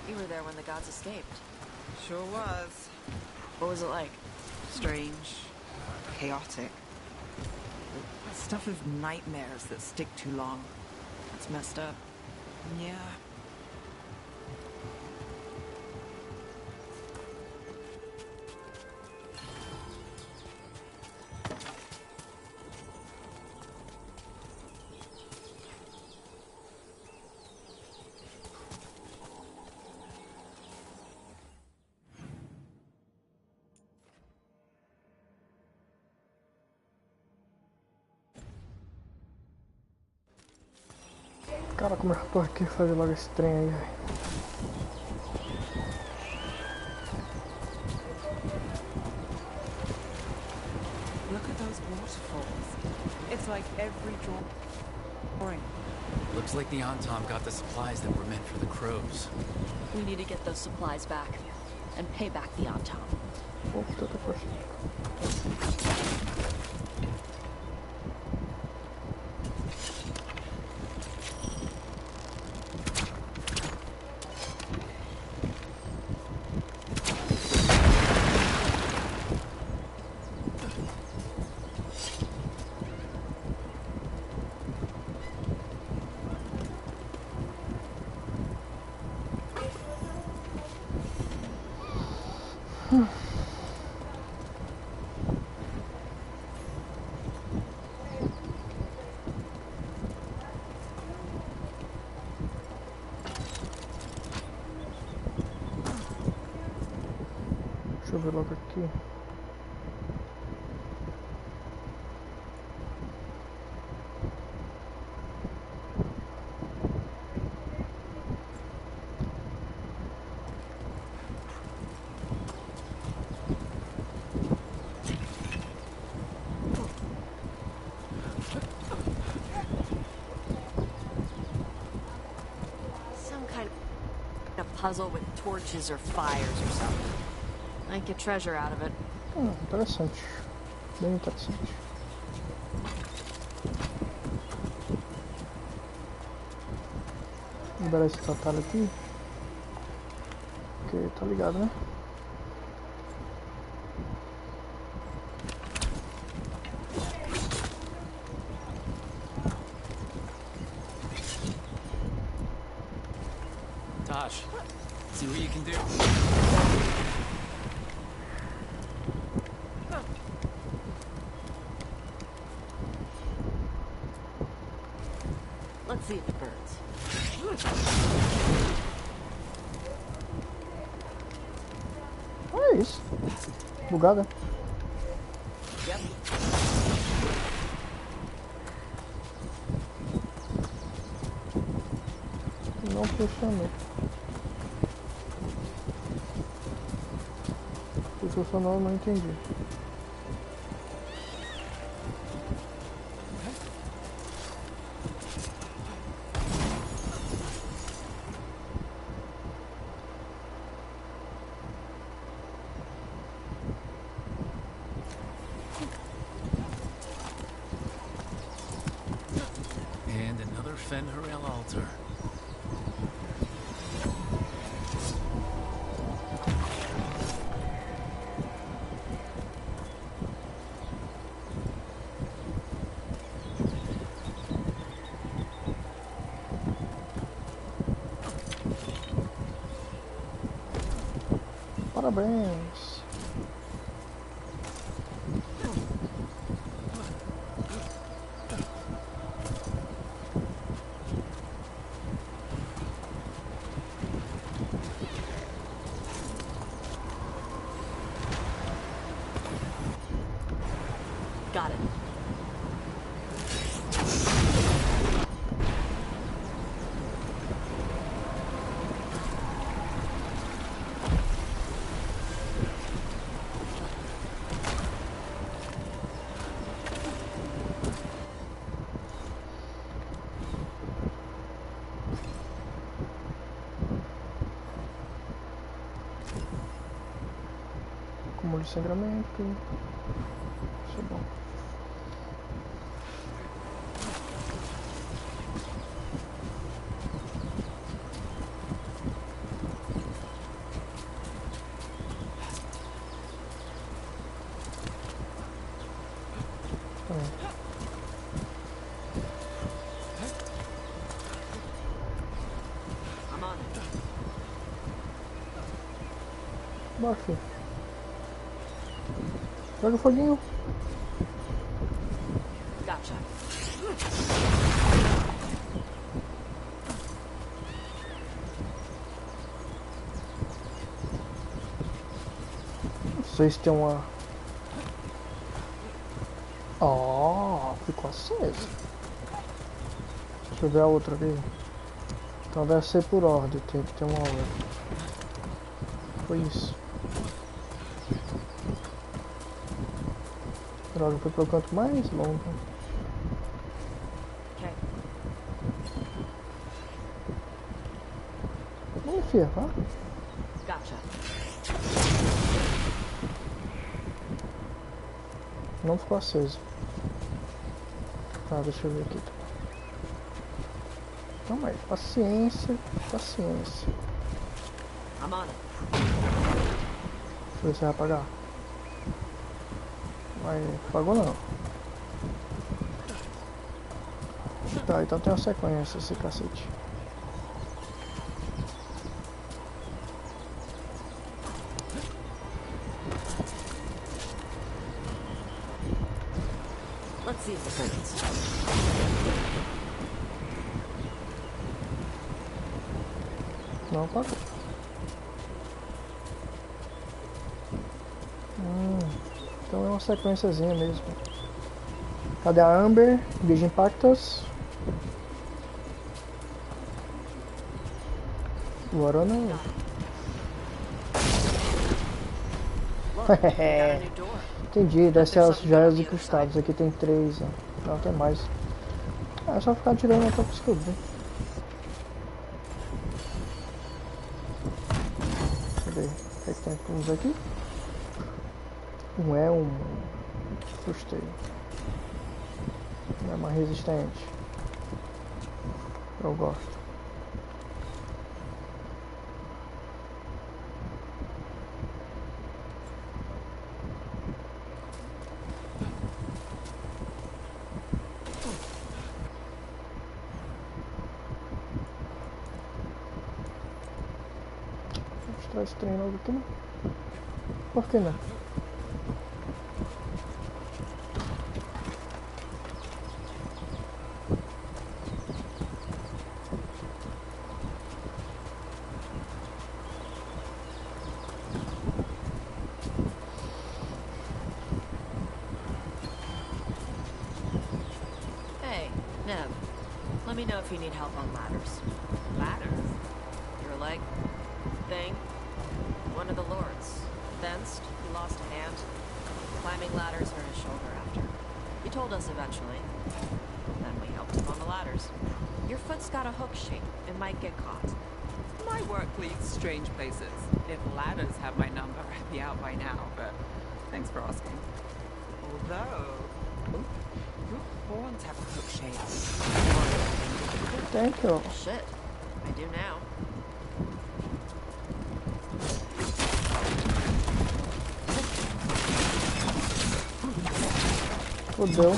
You were there when the gods escaped. Sure was. What was it like? Strange. Chaotic. The stuff of nightmares that stick too long. That's messed up. Yeah. Cara, como é que eu tô aqui fazer logo esse trem aí, velho? Look at those waterfalls. It's like every drawing. Looks like the Antom got the supplies that were meant for the crows. We need to get those supplies back and pay back the Antom. Vou ter outra coisa. Deixa eu ver logo aqui. Some kind of puzzle with torches or fires or something. Might get treasure out of it. Interessante. Bem interessante. Liberar esse atalho aqui. Porque tá ligado, né? Tosh, see what you can do. Let's see if it burns. Olha isso. Bugada. Yep. Não funcionou. Se funcionou, eu não entendi. And another Fenrirel all altar. Parabéns. Got it. Acúmulo de sangramento. Isso é bom. I'm on it. Bora, filho. Joga o foguinho. Gotcha. Não sei se tem uma... Ó, ficou acesa. Deixa eu ver a outra aqui. Então deve ser por ordem, tem que ter uma ordem. Foi isso. Droga, foi pro canto mais longo. Okay. Vem, filha, vá. Gotcha. Não ficou aceso. Tá, deixa eu ver aqui. Calma aí, paciência, paciência. I'm on it. Deixa eu ver se vai apagar. Mas apagou não. Tá, então tem uma sequência esse cacete. Let's see if it hurts. Não apagou. Então é uma sequenciazinha mesmo. Cadê a Amber? Gage Impactus. Agora não. Entendi, desce as joias e cristais. Aqui tem 3. Ó. Não, tem mais. É só ficar tirando até descobrir. Cadê? O que é que tem uns aqui? Não é um... Gostei. Não é mais resistente. Eu gosto. Vou mostrar esse trem novo aqui, não? Por que não? Let me know if you need help on ladders. Ladders? Your leg? Thing? One of the lords. Fenced, he lost a hand. Climbing ladders hurt his shoulder after. He told us eventually. Then we helped him on the ladders. Your foot's got a hook shape. It might get caught. My work leads strange places. If ladders have my number, I'd be out by now, but thanks for asking. Although... horns have a hook shape. Thank you. Shit, I do now. Fudeu.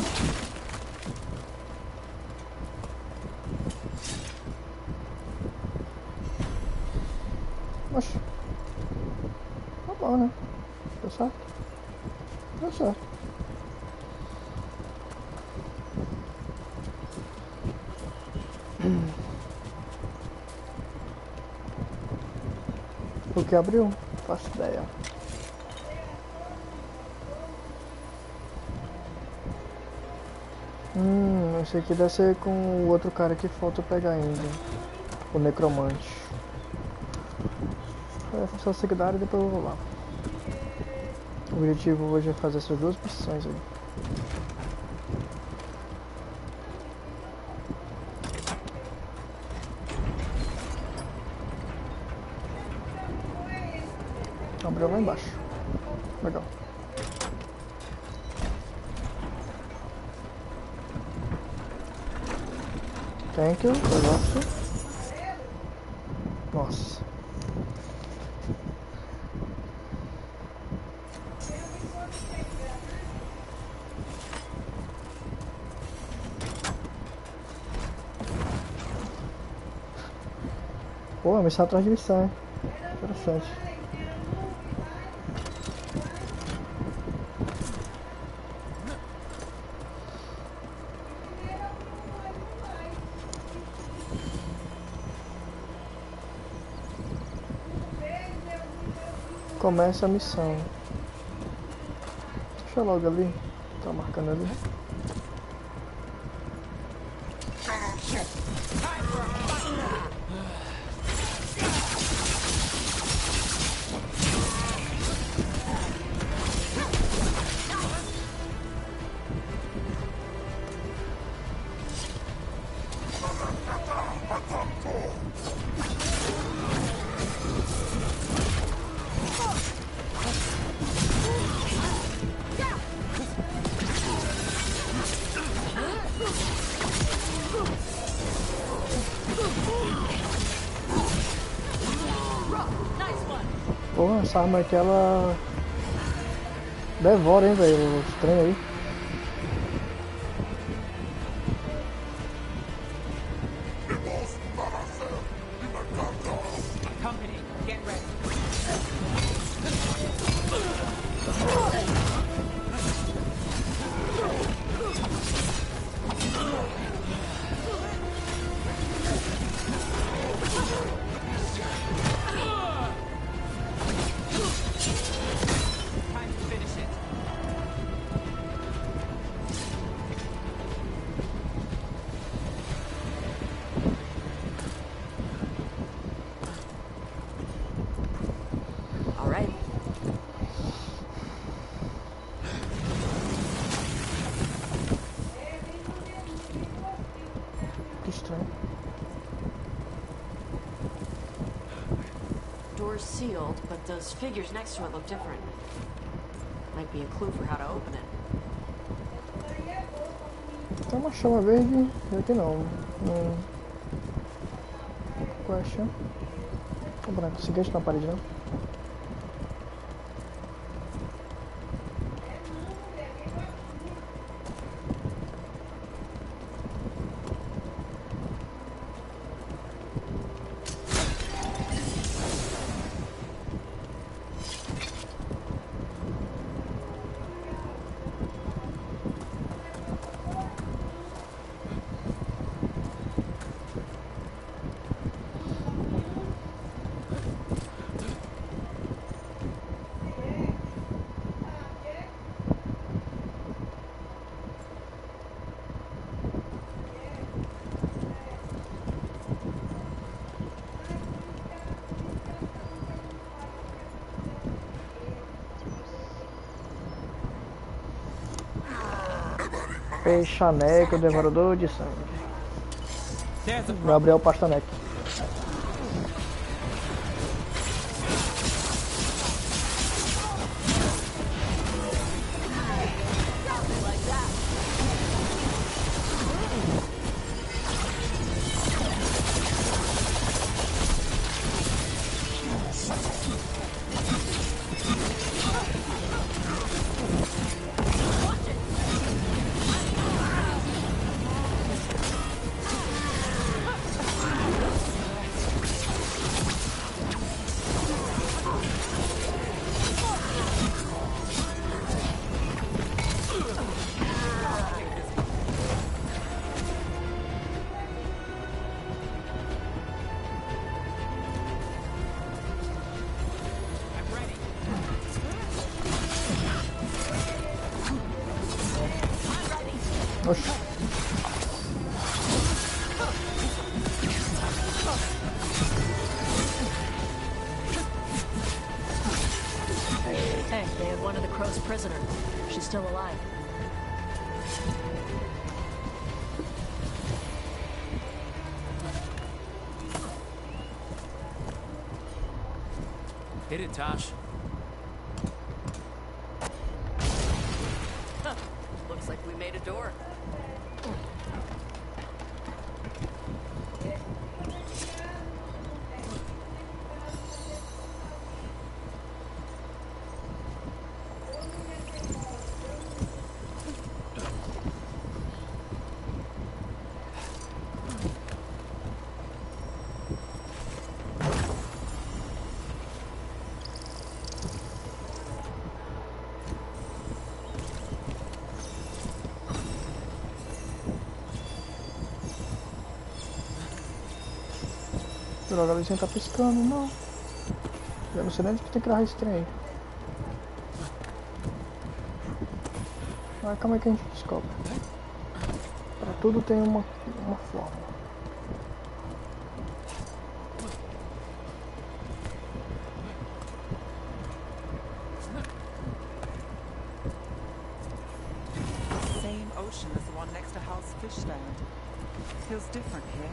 Oxi. Tá bom, né? Deu certo? Deu certo. O que abriu? Faço ideia. Esse aqui deve ser com o outro cara que falta pegar ainda. O necromante. É só secundário e depois eu vou lá. O objetivo hoje é fazer essas duas missões aí. Abriu lá embaixo. Legal. Thank you, eu gosto. Nossa. Pô, missão atrás de missão, hein? Interessante. Começa a missão. Deixa eu logo ali. Tá marcando ali. Porra, essa arma aqui ela devora, hein, velho, os trem aí. Door's sealed, but those figures next to it look different. Might be a clue for how to open it. Tem uma chama verde aqui não. Qual é a chama? O branco, seguinte na parede, não? Peixaneco, devorador de sangue. Gabriel Pastaneque. Oxi. Hey, they had one of the Crow's prisoner. She's still alive. Hit it, Tosh. Huh. Looks like we made a door. Droga, a luzinha tá piscando, não. Eu não sei nem onde que tem que dar esse trem aí. Mas calma aí que a gente descobre. Pra tudo tem uma forma. Same ocean as the one next to Hal's fish stand. Feels different here.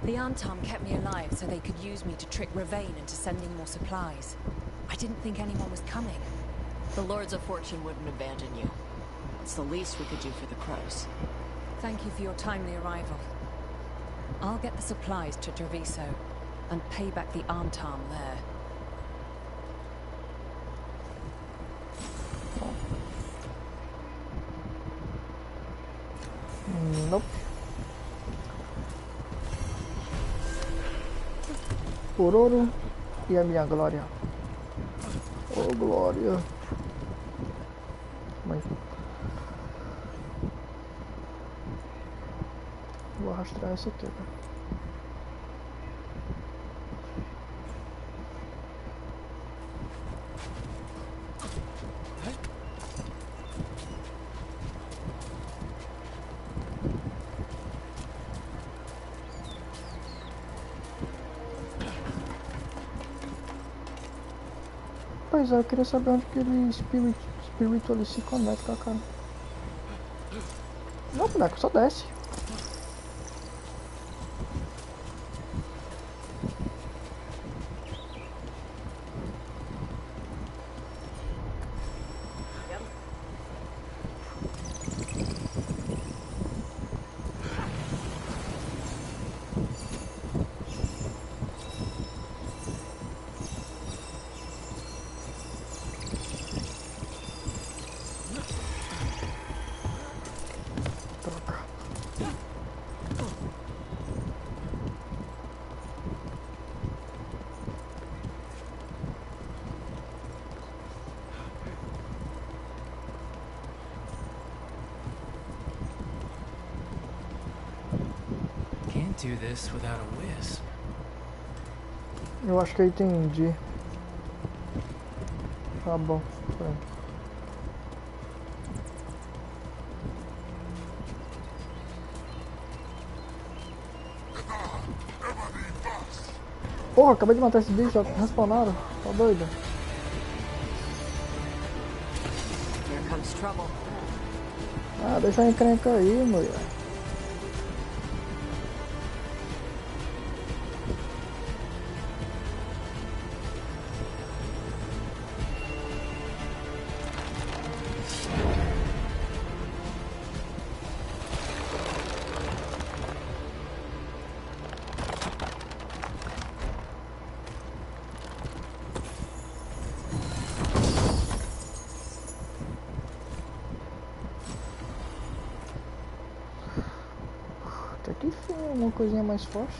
The Antom kept me alive so they could use me to trick Ravain into sending more supplies. I didn't think anyone was coming. The Lords of Fortune wouldn't abandon you. It's the least we could do for the Crows. Thank you for your timely arrival. I'll get the supplies to Treviso and pay back the Antom there. Nope. Por ouro e a minha glória. Oh, glória. Mãe. Vou arrastar essa aqui, né? Pois é, eu queria saber onde que ele espírito ali se conecta, cara. Não, boneco, só desce. Do this without a whiz. Eu acho que eu entendi. Tá bom. Porra, acabei de matar esse bicho, já respawnaram. Tá doido? Here comes trouble. Ah, deixa a encrenca aí, mulher. Até que enfim, uma coisinha mais forte.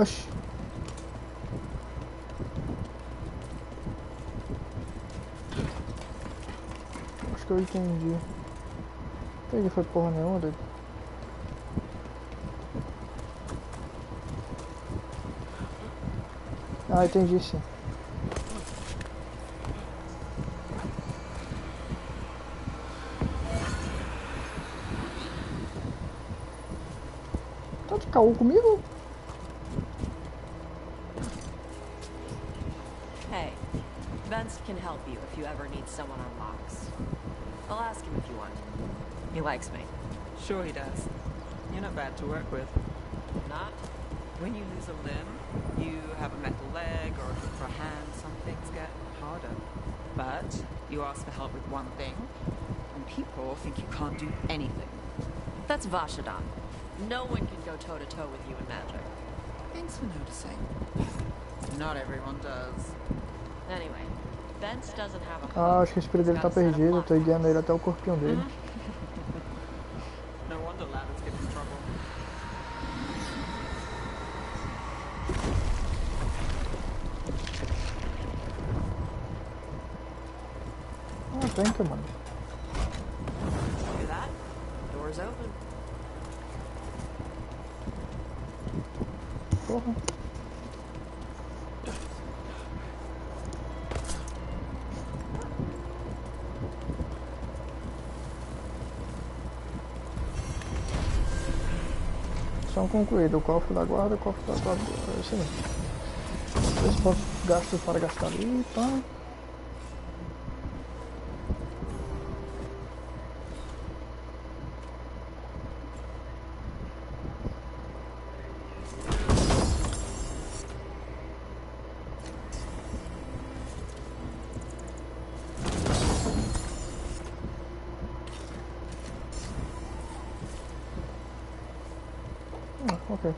Oxi. Acho que eu entendi. Entendi, foi porra nenhuma, doido. Ah, entendi sim. Tá de caô comigo? Hey, Vince can help you if you ever need someone on locks. I'll ask him if you want. He likes me. Sure he does. You're not bad to work with. Not? When you lose a limb, you have a metal leg or a hook for a hand, some things get harder. But you ask for help with one thing, and people think you can't do anything. That's Vashadan. No one can go toe-to-toe with you in magic. Thanks for noticing. Not everyone does. Anyway, Vince doesn't have a Ah, acho que o espírito dele tá perdido. Eu tô guiando ele até o corpinho dele. No wonder ladders get in trouble. Ah, thank you, mano. Hear that? Door's open. Porra. Missão concluída. O cofre da guarda, o cofre da guarda. É isso mesmo. Esse ponto gasto para gastar ali, tá? Ok.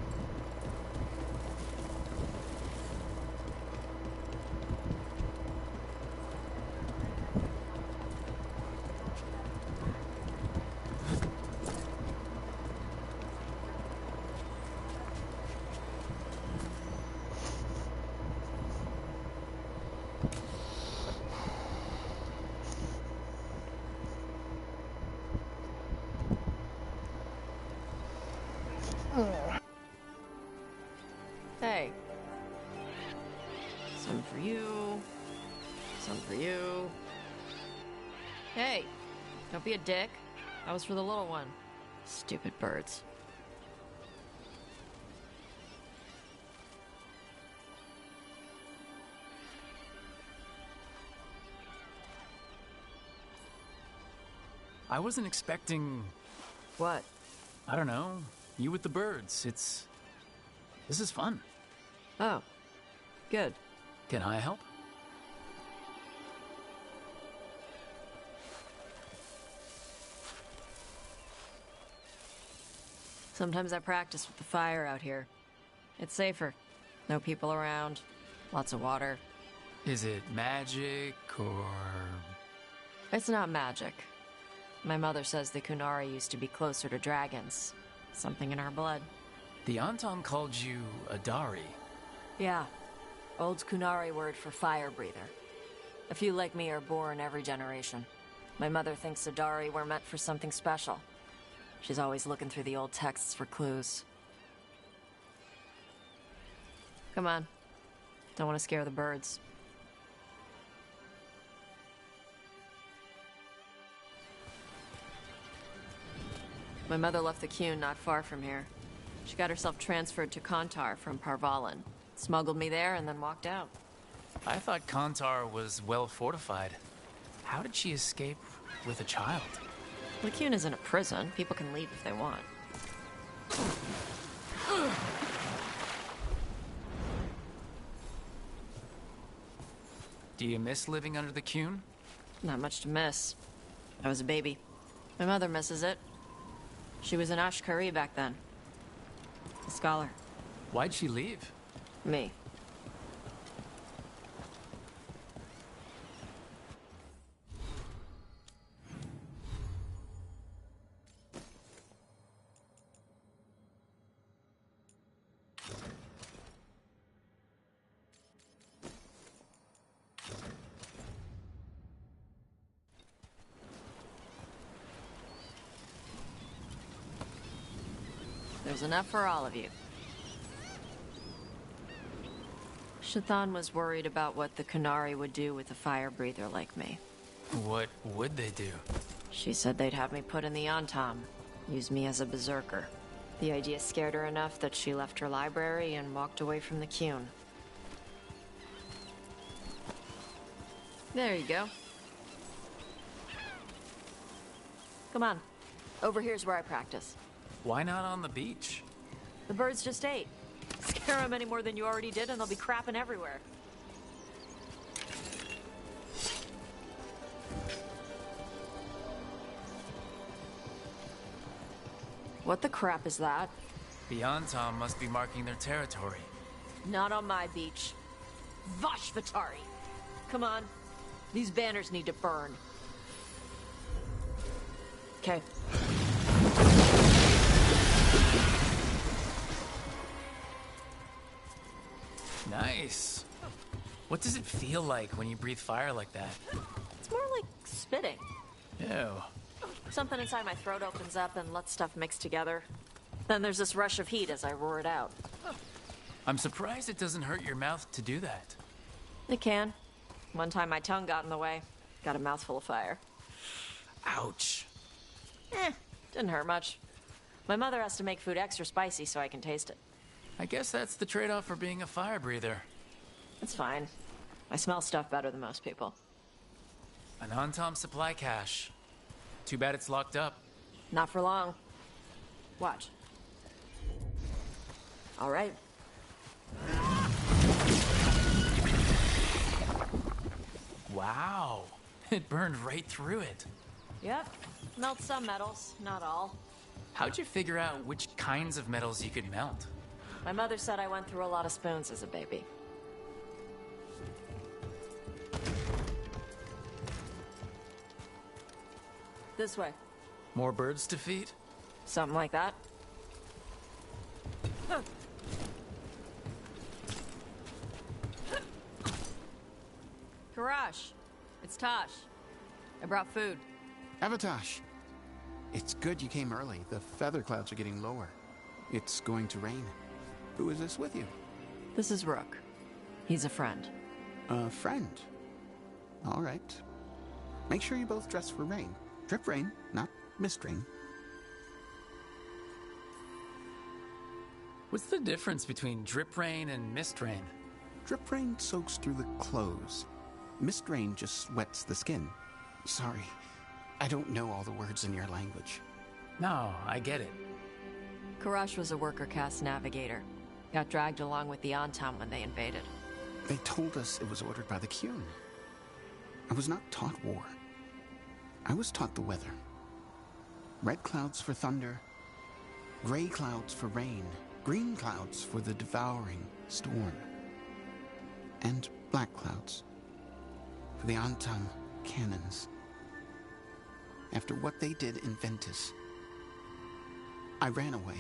Hey. Some for you. Some for you. Hey, don't be a dick. That was for the little one. Stupid birds. I wasn't expecting... What? I don't know. You with the birds. This is fun. Oh. Good. Can I help? Sometimes I practice with the fire out here. It's safer. No people around. Lots of water. Is it magic, or... It's not magic. My mother says the Kunari used to be closer to dragons. Something in our blood. The Anton called you a Dari. Yeah. Old Kunari word for fire breather. A few like me are born every generation. My mother thinks the Dari were meant for something special. She's always looking through the old texts for clues. Come on. Don't want to scare the birds. My mother left the Qun not far from here. She got herself transferred to Kantar from Parvalan. Smuggled me there and then walked out. I thought Kantar was well fortified. How did she escape with a child? The Qun isn't a prison. People can leave if they want. Do you miss living under the Qun? Not much to miss. I was a baby. My mother misses it. She was an Ashkari back then. A scholar. Why'd she leave? Me. There's enough for all of you. Shathan was worried about what the Qunari would do with a fire breather like me. What would they do? She said they'd have me put in the Antam, use me as a berserker. The idea scared her enough that she left her library and walked away from the Qun. There you go. Come on. Over here's where I practice. Why not on the beach? The birds just ate. Scare them any more than you already did and they'll be crapping everywhere. What the crap is that? The Antam must be marking their territory. Not on my beach. Vashvatari! Come on. These banners need to burn. Okay. Nice. What does it feel like when you breathe fire like that? It's more like spitting. Ew. Something inside my throat opens up and lets stuff mix together. Then there's this rush of heat as I roar it out. I'm surprised it doesn't hurt your mouth to do that. It can. One time my tongue got in the way. Got a mouthful of fire. Ouch. Didn't hurt much. My mother has to make food extra spicy so I can taste it. I guess that's the trade-off for being a fire breather. It's fine. I smell stuff better than most people. An Antam supply cache. Too bad it's locked up. Not for long. Watch. All right. Wow. It burned right through it. Yep. Melt some metals, not all. How'd you figure out which kinds of metals you could melt? My mother said I went through a lot of spoons as a baby. This way. More birds to feed? Something like that. Karash, it's Tosh. I brought food. Avatosh. It's good you came early. The feather clouds are getting lower. It's going to rain. Who is this with you? This is Rook. He's a friend. A friend? All right. Make sure you both dress for rain. Drip rain, not mist rain. What's the difference between drip rain and mist rain? Drip rain soaks through the clothes. Mist rain just wets the skin. Sorry, I don't know all the words in your language. No, I get it. Karash was a worker caste navigator. Got dragged along with the Antam when they invaded. They told us it was ordered by the Qun. I was not taught war. I was taught the weather. Red clouds for thunder, gray clouds for rain, green clouds for the devouring storm, and black clouds for the Antam cannons. After what they did in Ventus, I ran away.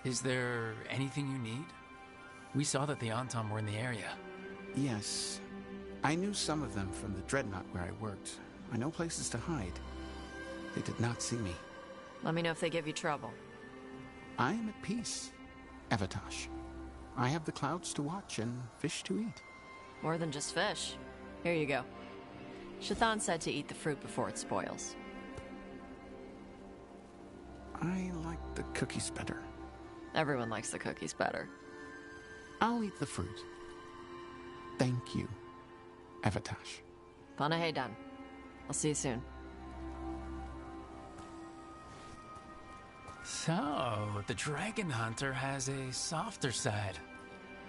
Is there anything you need? We saw that the Antam were in the area. Yes. I knew some of them from the Dreadnought where I worked. I know places to hide. They did not see me. Let me know if they give you trouble. I am at peace, Avatosh. I have the clouds to watch and fish to eat. More than just fish. Here you go. Shathan said to eat the fruit before it spoils. I like the cookies better. Everyone likes the cookies better. I'll eat the fruit. Thank you, Avatosh. Panahedan. I'll see you soon. So, the Dragon Hunter has a softer side.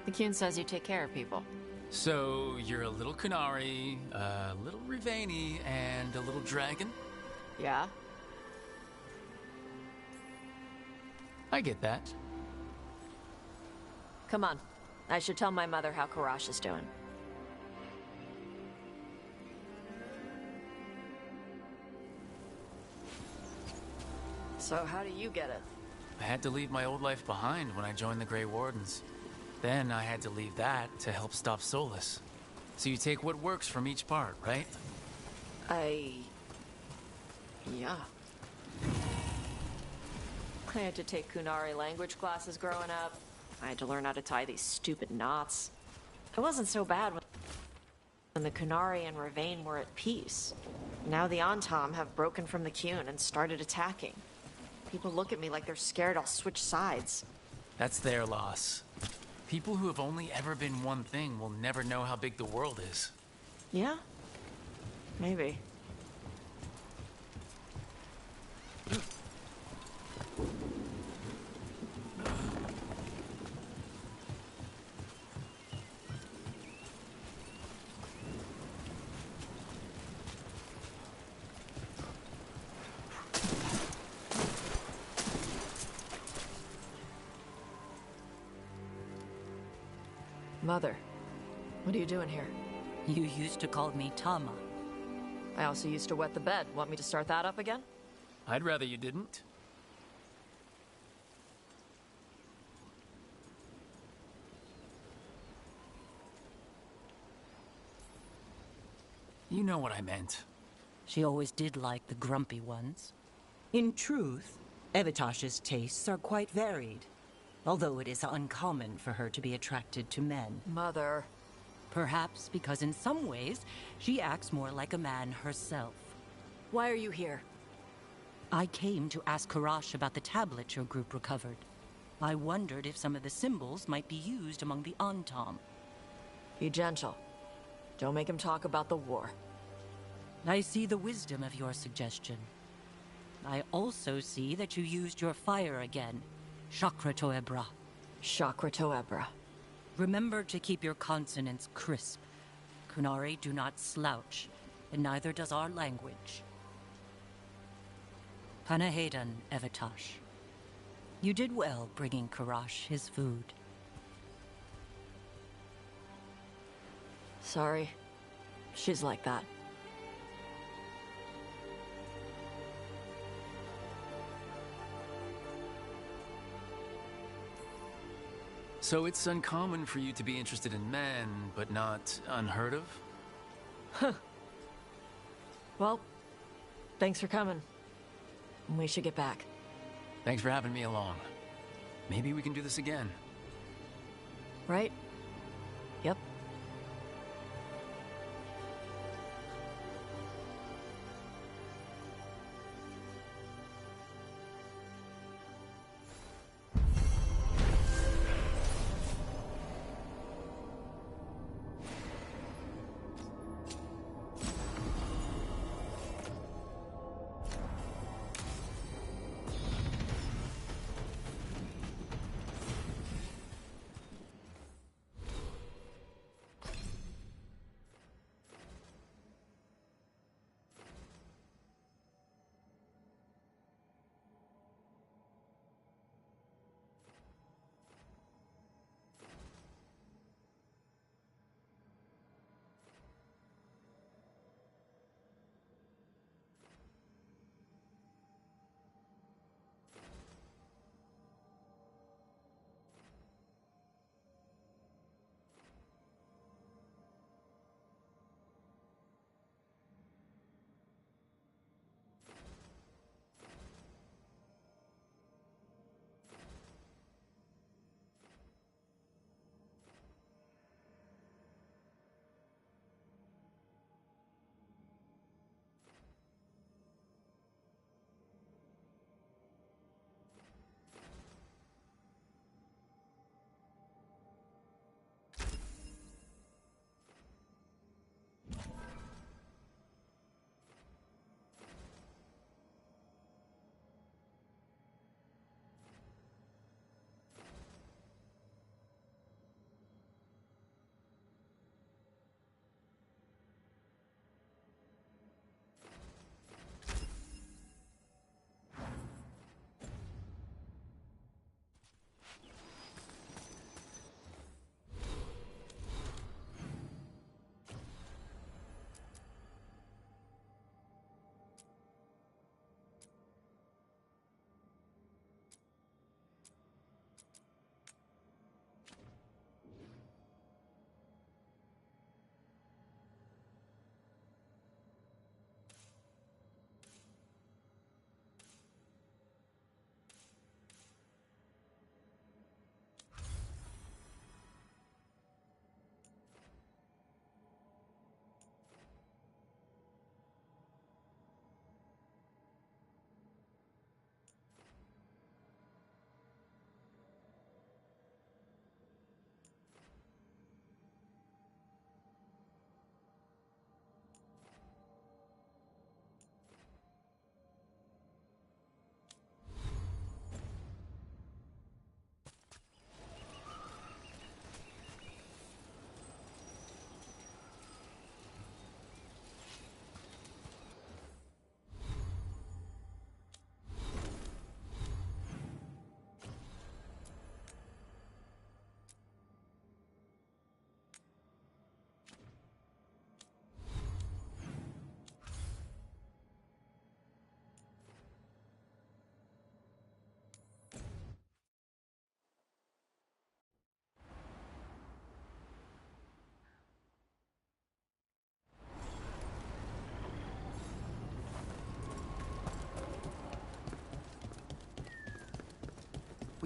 The Qun says you take care of people. So, you're a little Qunari, a little Rivani, and a little dragon? Yeah? I get that. Come on. I should tell my mother how Karash is doing. So how do you get it? I had to leave my old life behind when I joined the Grey Wardens. Then I had to leave that to help stop Solus. So you take what works from each part, right? Yeah. I had to take Kunari language classes growing up. I had to learn how to tie these stupid knots. It wasn't so bad when the Kunari and Ravain were at peace. Now the Antam have broken from the Kyun and started attacking. People look at me like they're scared I'll switch sides. That's their loss. People who have only ever been one thing will never know how big the world is. Yeah? Maybe. Mother, what are you doing here? You used to call me Tama. I also used to wet the bed. Want me to start that up again? I'd rather you didn't. You know what I meant. She always did like the grumpy ones. In truth, Evitash's tastes are quite varied, although it is uncommon for her to be attracted to men. Mother. Perhaps because in some ways, she acts more like a man herself. Why are you here? I came to ask Karash about the tablet your group recovered. I wondered if some of the symbols might be used among the Antam. Be gentle. Don't make him talk about the war. I see the wisdom of your suggestion. I also see that you used your fire again. Chakra Toebra. Chakra Toebra. Remember to keep your consonants crisp. Kunari do not slouch, and neither does our language. Panahedan, Evitash. You did well bringing Karash his food. Sorry. She's like that. So it's uncommon for you to be interested in men, but not unheard of? Huh. Well, thanks for coming. We should get back. Thanks for having me along. Maybe we can do this again. Right? Yep.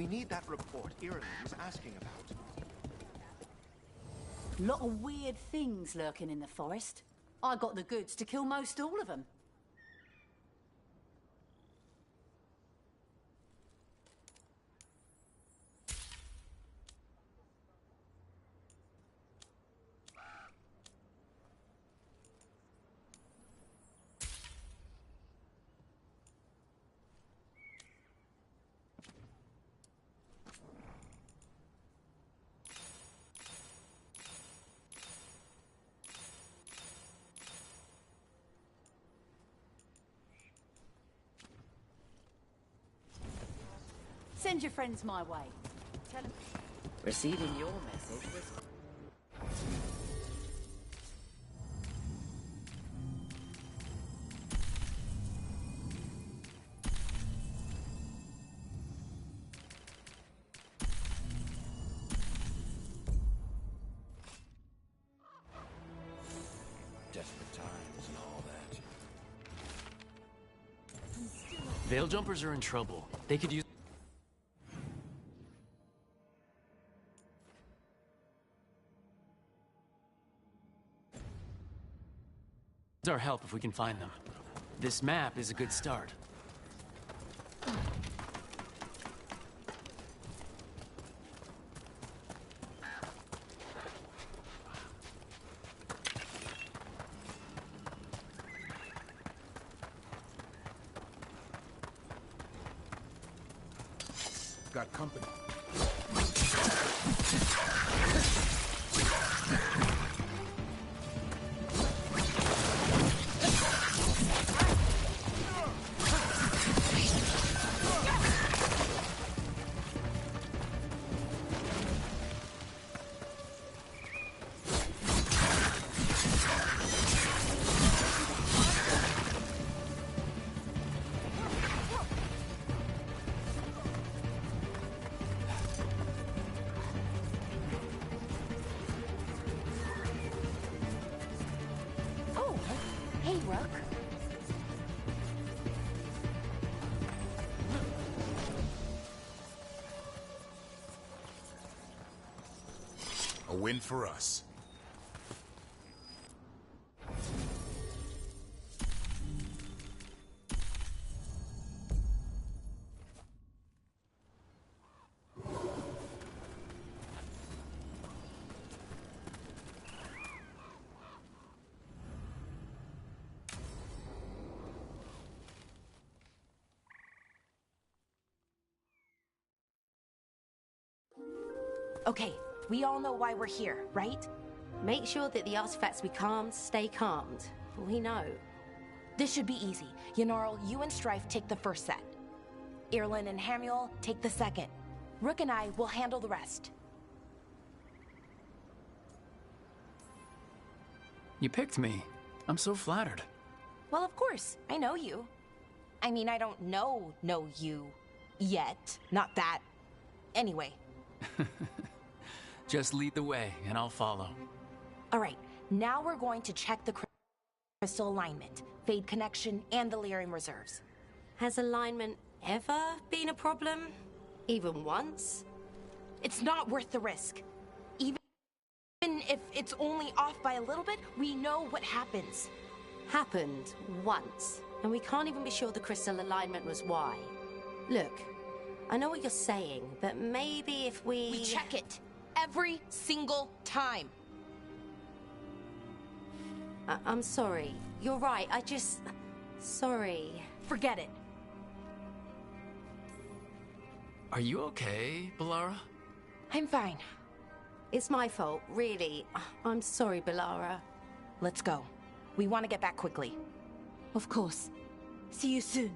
We need that report Ireland was asking about. Lot of weird things lurking in the forest. I got the goods to kill most all of them. Send your friends my way. Tell them. Receiving your message was... Desperate times and all that. Veil jumpers are in trouble. They could use... our help if we can find them. This map is a good start. Got company. Hey, Rook. A win for us. Okay, we all know why we're here, right? Make sure that the artifacts we calmed stay calmed. We know. This should be easy. Yanarl, you and Strife take the first set. Irlin and Hamuel take the second. Rook and I will handle the rest. You picked me. I'm so flattered. Well, of course. I know you. I mean, I don't know you yet. Not that. Anyway. Just lead the way, and I'll follow. All right, now we're going to check the crystal alignment, fade connection, and the Lyrium reserves. Has alignment ever been a problem? Even once? It's not worth the risk. Even if it's only off by a little bit, we know what happens. Happened once, and we can't even be sure the crystal alignment was why. Look, I know what you're saying, but maybe if we... We check it every single time. I'm sorry. You're right, I just... Sorry. Forget it. Are you okay, Balara? I'm fine. It's my fault, really. I'm sorry, Balara. Let's go. We want to get back quickly. Of course. See you soon.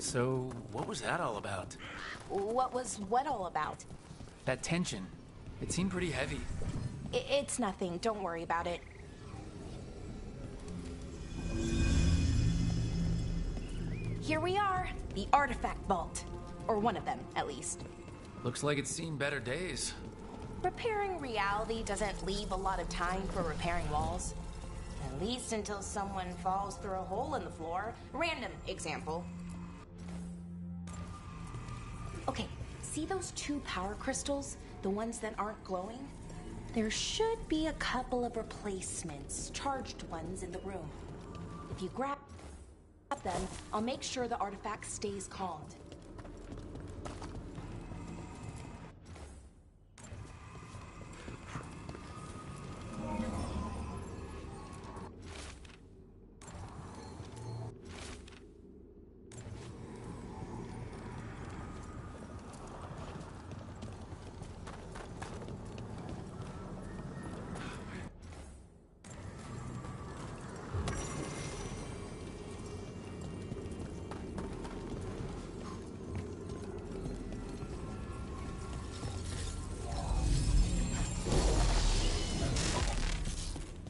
So, what was that all about? What was what all about? That tension. It seemed pretty heavy. It's nothing. Don't worry about it. Here we are. The artifact vault. Or one of them, at least. Looks like it's seen better days. Repairing reality doesn't leave a lot of time for repairing walls. At least until someone falls through a hole in the floor. Random example. Okay, see those 2 power crystals? The ones that aren't glowing? There should be a couple of replacements, charged ones in the room. If you grab them, I'll make sure the artifact stays calmed.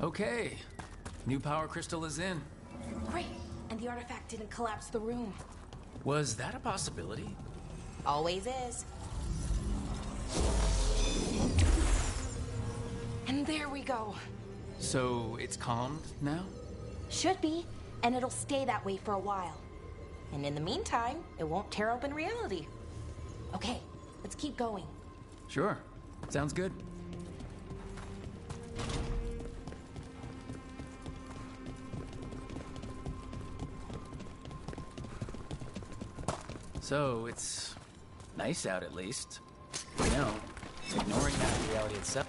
Okay, new power crystal is in. Great, and the artifact didn't collapse the room. Was that a possibility? Always is. And there we go. So it's calmed now? Should be, and it'll stay that way for a while. And in the meantime, it won't tear open reality. Okay, let's keep going. Sure, sounds good. So, it's nice out at least. I know, ignoring that reality itself.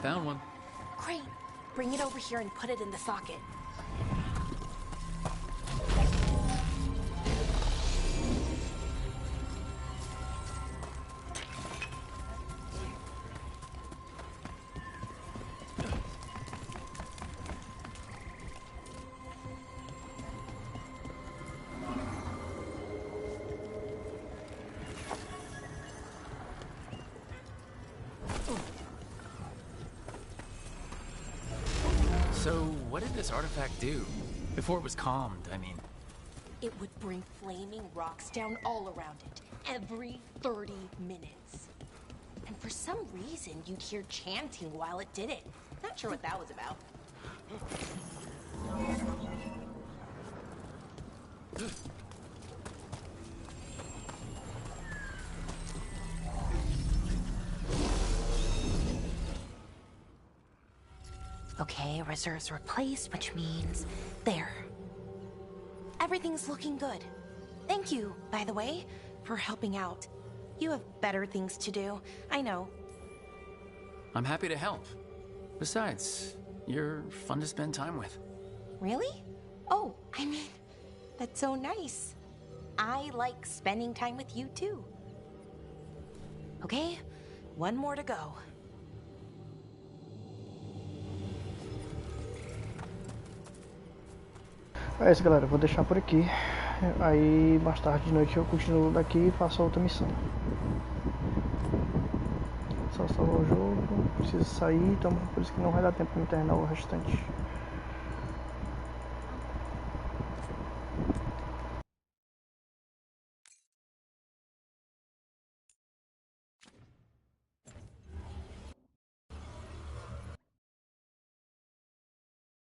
Found one. Great. Bring it over here and put it in the socket. So, what did this artifact do? Before it was calmed, I mean. It would bring flaming rocks down all around it, every 30 minutes. And for some reason, you'd hear chanting while it did it. Not sure what that was about. Okay, reserves replaced, which means there. Everything's looking good. Thank you, by the way, for helping out. You have better things to do, I know. I'm happy to help. Besides, you're fun to spend time with. Really? Oh, I mean, that's so nice. I like spending time with you too. Okay, one more to go. É isso, galera, vou deixar por aqui. Aí mais tarde de noite eu continuo daqui e faço a outra missão. Só salvar o jogo, preciso sair, então por isso que não vai dar tempo de terminar o restante.